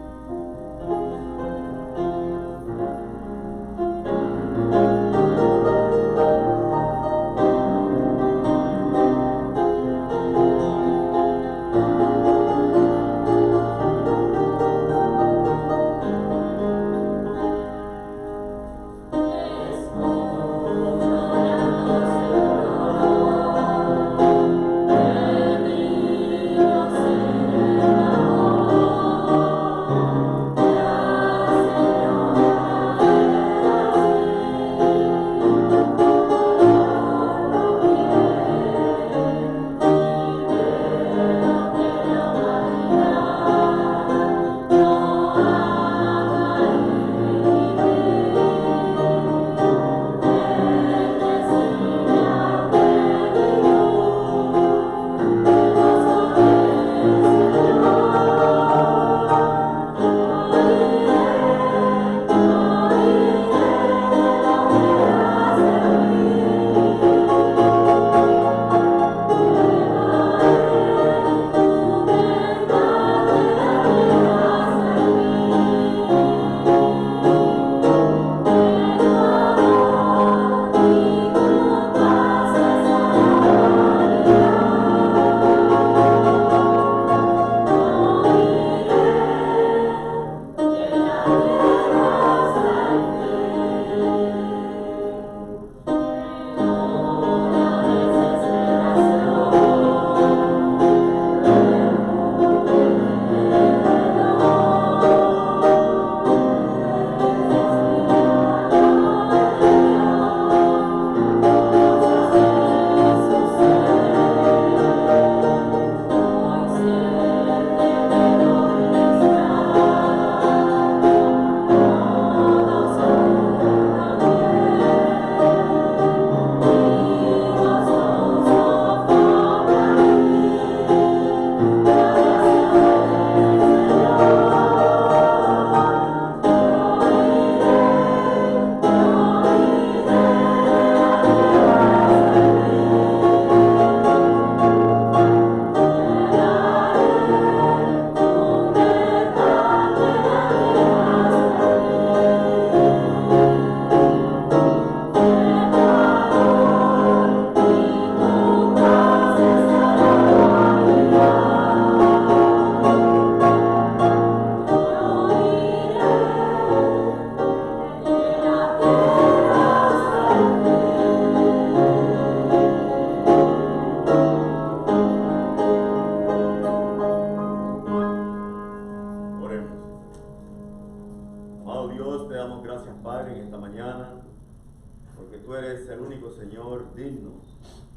Señor, digno,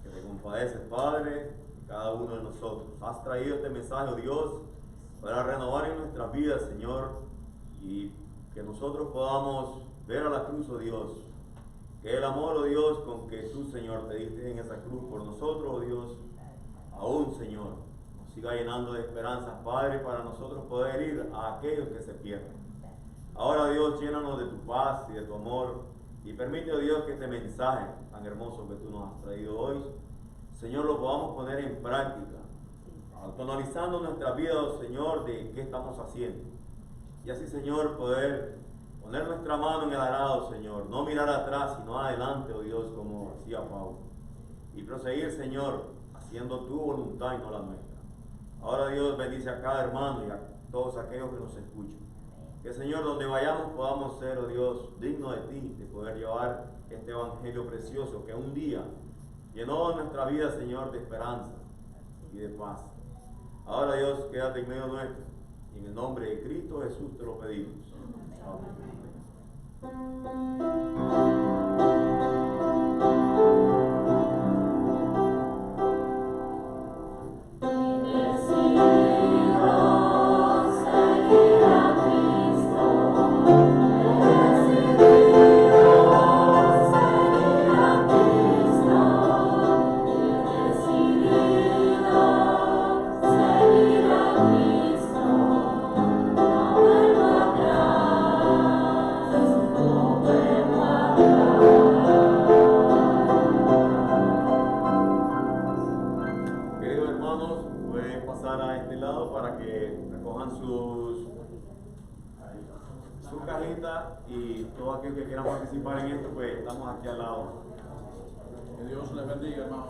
que te compadeces, Padre, cada uno de nosotros. Has traído este mensaje, oh Dios, para renovar en nuestras vidas, Señor, y que nosotros podamos ver a la cruz, oh Dios, que el amor, oh Dios, con que tú, Señor, te diste en esa cruz por nosotros, oh Dios, aún, Señor, nos siga llenando de esperanzas, Padre, para nosotros poder ir a aquellos que se pierden. Ahora, Dios, llénanos de tu paz y de tu amor, y permite, oh Dios, que este mensaje tan hermoso que tú nos has traído hoy, Señor, lo podamos poner en práctica, autoanalizando nuestra vida, oh Señor, de qué estamos haciendo. Y así, Señor, poder poner nuestra mano en el arado, Señor, no mirar atrás, sino adelante, oh Dios, como decía Pablo. Y proseguir, Señor, haciendo tu voluntad y no la nuestra. Ahora, Dios, bendice a cada hermano y a todos aquellos que nos escuchan. Que, Señor, donde vayamos podamos ser, oh Dios, dignos de ti, de poder llevar este evangelio precioso que un día llenó nuestra vida, Señor, de esperanza y de paz. Ahora, Dios, quédate en medio nuestro. Y en el nombre de Cristo Jesús te lo pedimos. Amén. su cajita y todos aquellos que quieran participar en esto, pues estamos aquí al lado. Que Dios les bendiga, hermanos.